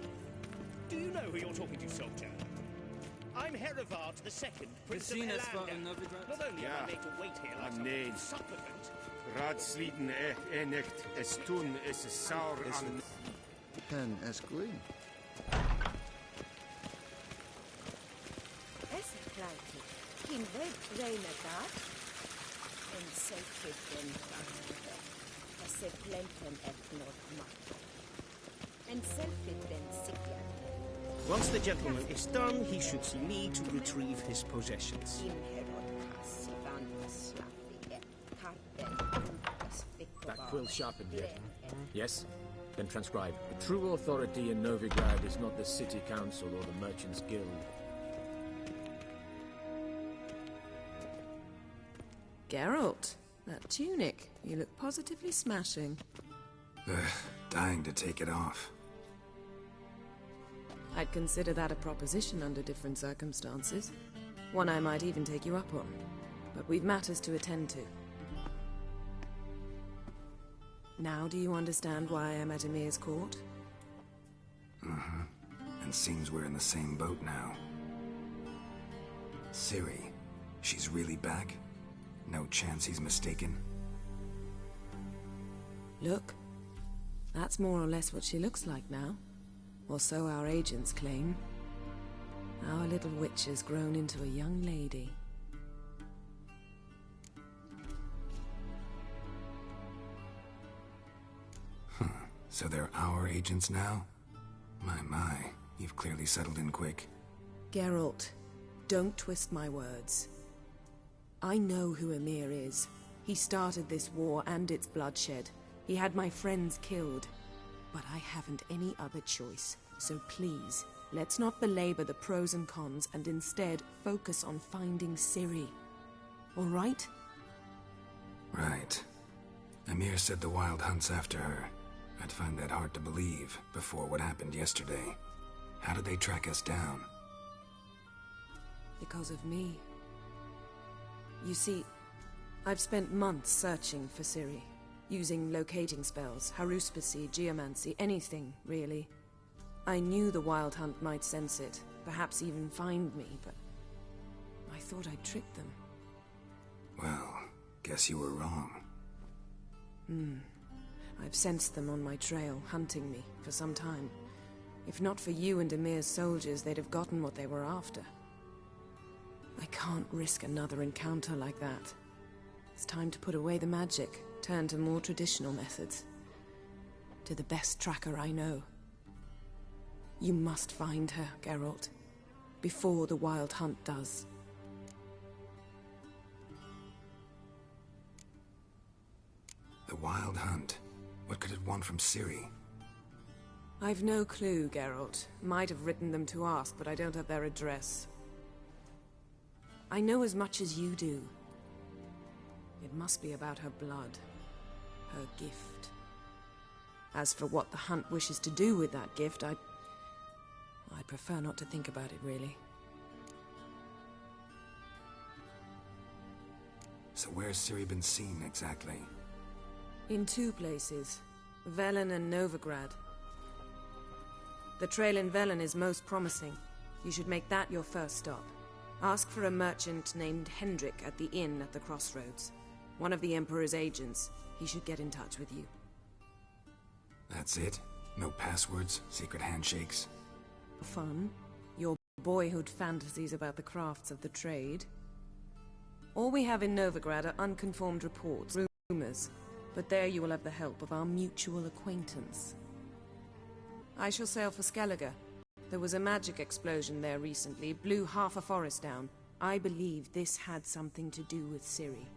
Speaker 7: Do you know who you're talking to, soldier? I'm Herivard II, Prince of Elander. Not only am I made to wait here like some supplicant...
Speaker 6: Raadsliden echt es tun es saur an...
Speaker 17: Pen es green.
Speaker 13: Es klanke. In welk reine dat? En sacred den brande. Es se plenten et not mat. En selfit den sikya.
Speaker 20: Once the gentleman is done, he should see me to retrieve his possessions.
Speaker 8: That quill sharpened yet? Yes? Then transcribe. The true authority in Novigrad is not the city council or the merchants' guild.
Speaker 18: Geralt, that tunic. You look positively smashing.
Speaker 1: Dying to take it off.
Speaker 18: I'd consider that a proposition under different circumstances. One I might even take you up on. But we've matters to attend to. Now do you understand why I'm at Emir's court?
Speaker 1: Mm-hmm. And seems we're in the same boat now. Ciri, she's really back? No chance he's mistaken?
Speaker 18: Look. That's more or less what she looks like now. Or so our agents claim. Our little witch has grown into a young lady.
Speaker 1: So they're our agents now? My, you've clearly settled in quick.
Speaker 18: Geralt, don't twist my words. I know who Emir is. He started this war and its bloodshed. He had my friends killed. But I haven't any other choice. So please, let's not belabor the pros and cons and instead focus on finding Ciri. All right?
Speaker 1: Right. Emir said the Wild Hunt's after her. I'd find that hard to believe before what happened yesterday. How did they track us down?
Speaker 18: Because of me. You see, I've spent months searching for Ciri, using locating spells, haruspicy, geomancy, anything, really. I knew the Wild Hunt might sense it, perhaps even find me, but I thought I'd tricked them.
Speaker 1: Well, guess you were wrong.
Speaker 18: I've sensed them on my trail, hunting me, for some time. If not for you and Emir's soldiers, they'd have gotten what they were after. I can't risk another encounter like that. It's time to put away the magic, turn to more traditional methods. To the best tracker I know. You must find her, Geralt, before the Wild Hunt does.
Speaker 1: The Wild Hunt? What could it want from Ciri?
Speaker 18: I've no clue, Geralt. Might have written them to ask, but I don't have their address. I know as much as you do. It must be about her blood. Her gift. As for what the Hunt wishes to do with that gift, I'd prefer not to think about it, really.
Speaker 1: So where's Ciri been seen, exactly?
Speaker 18: In two places. Velen and Novigrad. The trail in Velen is most promising. You should make that your first stop. Ask for a merchant named Hendrik at the inn at the crossroads. One of the Emperor's agents. He should get in touch with you.
Speaker 1: That's it? No passwords, secret handshakes?
Speaker 18: Fun. Your boyhood fantasies about the crafts of the trade. All we have in Novigrad are unconformed reports, rumors. But there you will have the help of our mutual acquaintance. I shall sail for Skellige. There was a magic explosion there recently, blew half a forest down. I believe this had something to do with Ciri.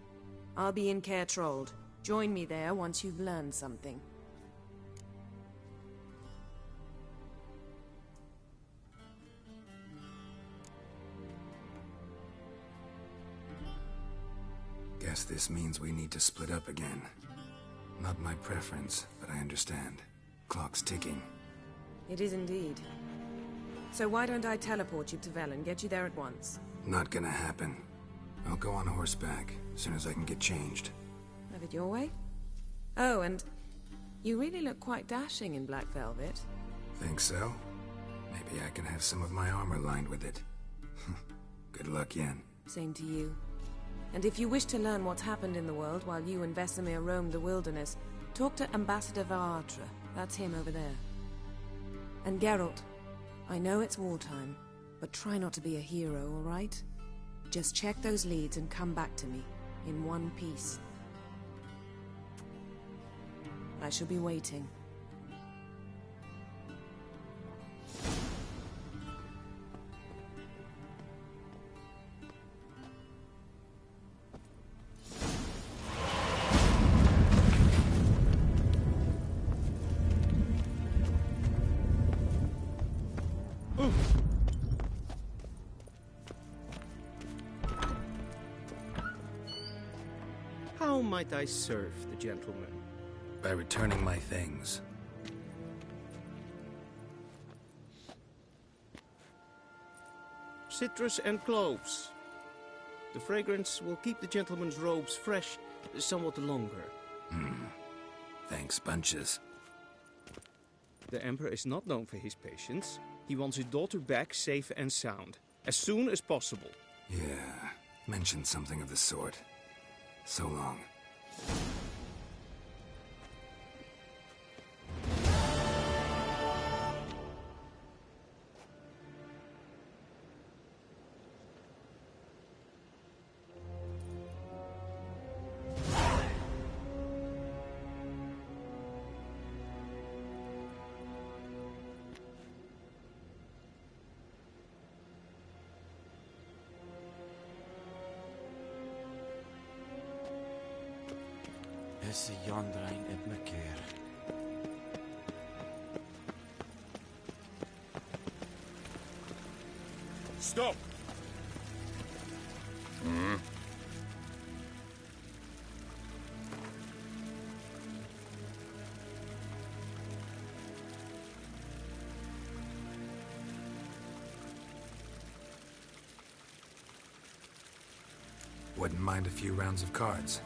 Speaker 18: I'll be in Caer Trold. Join me there once you've learned something.
Speaker 1: Guess this means we need to split up again. Not my preference, but I understand. Clock's ticking.
Speaker 18: It is indeed. So why don't I teleport you to Velen, get you there at once?
Speaker 1: Not gonna happen. I'll go on horseback, as soon as I can get changed.
Speaker 18: Have it your way? Oh, and you really look quite dashing in black velvet.
Speaker 1: Think so? Maybe I can have some of my armor lined with it. Good luck, Yen.
Speaker 18: Same to you. And if you wish to learn what's happened in the world while you and Vesemir roamed the wilderness, talk to Ambassador Varatra. That's him over there. And Geralt, I know it's wartime, but try not to be a hero, all right? Just check those leads and come back to me, in one piece. I shall be waiting.
Speaker 20: How might I serve the gentleman?
Speaker 1: By returning my things.
Speaker 20: Citrus and cloves. The fragrance will keep the gentleman's robes fresh somewhat longer.
Speaker 1: Thanks, bunches.
Speaker 20: The Emperor is not known for his patience. He wants his daughter back safe and sound, as soon as possible.
Speaker 1: Yeah, mentioned something of the sort. So long.
Speaker 14: is the yondrain at my care.
Speaker 6: Stop!
Speaker 5: Hmm?
Speaker 1: Wouldn't mind a few rounds of cards.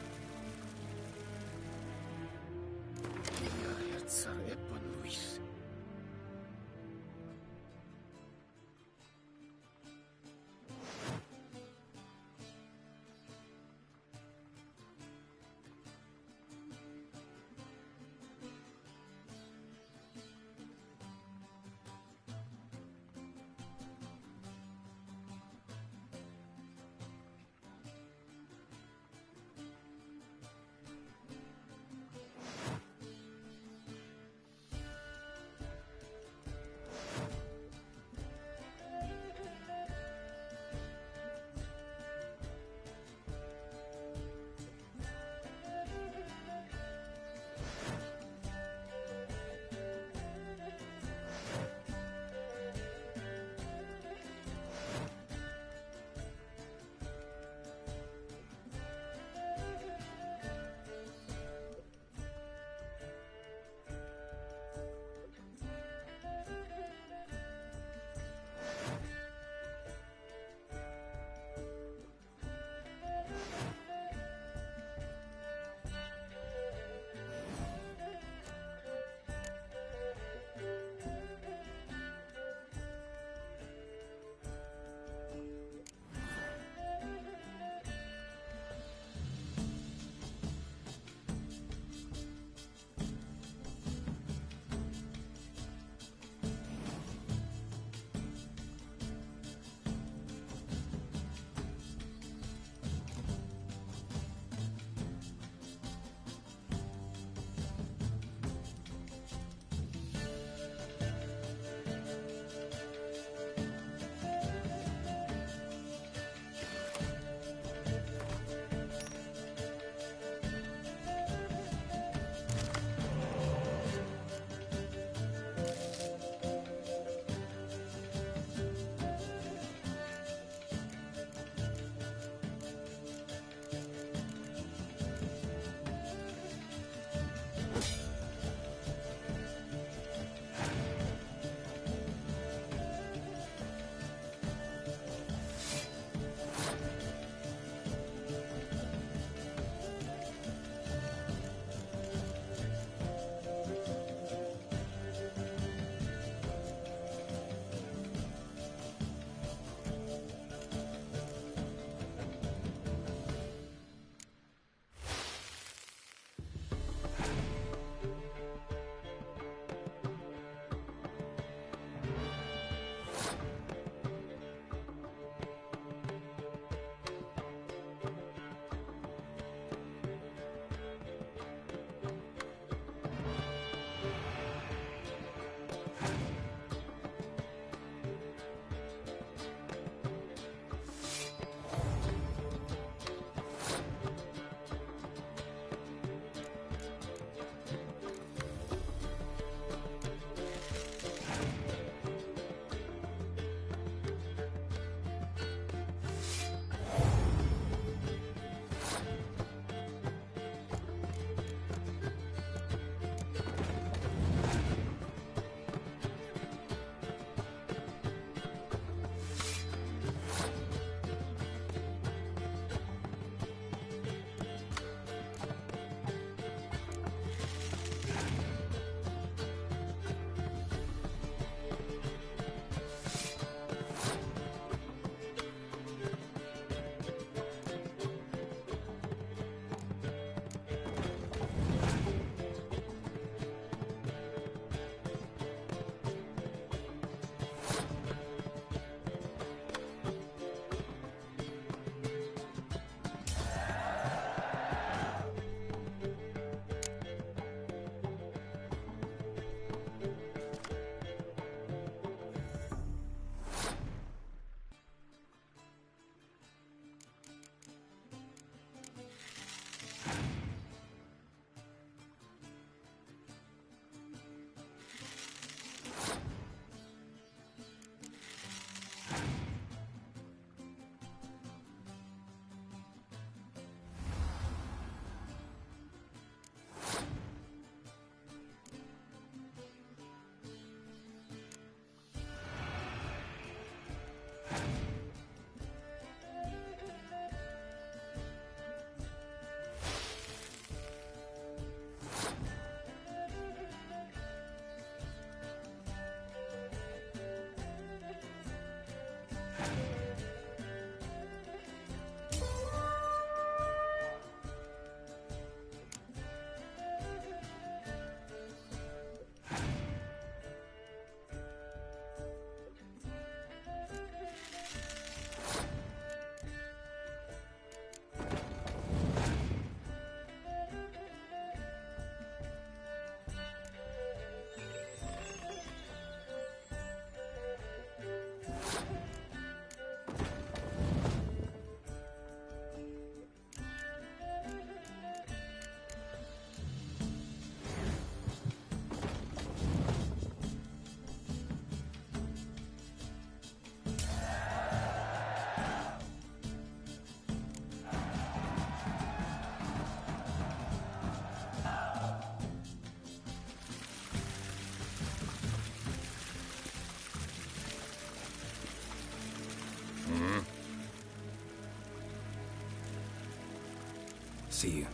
Speaker 1: See you.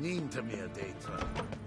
Speaker 11: Nín to me a data.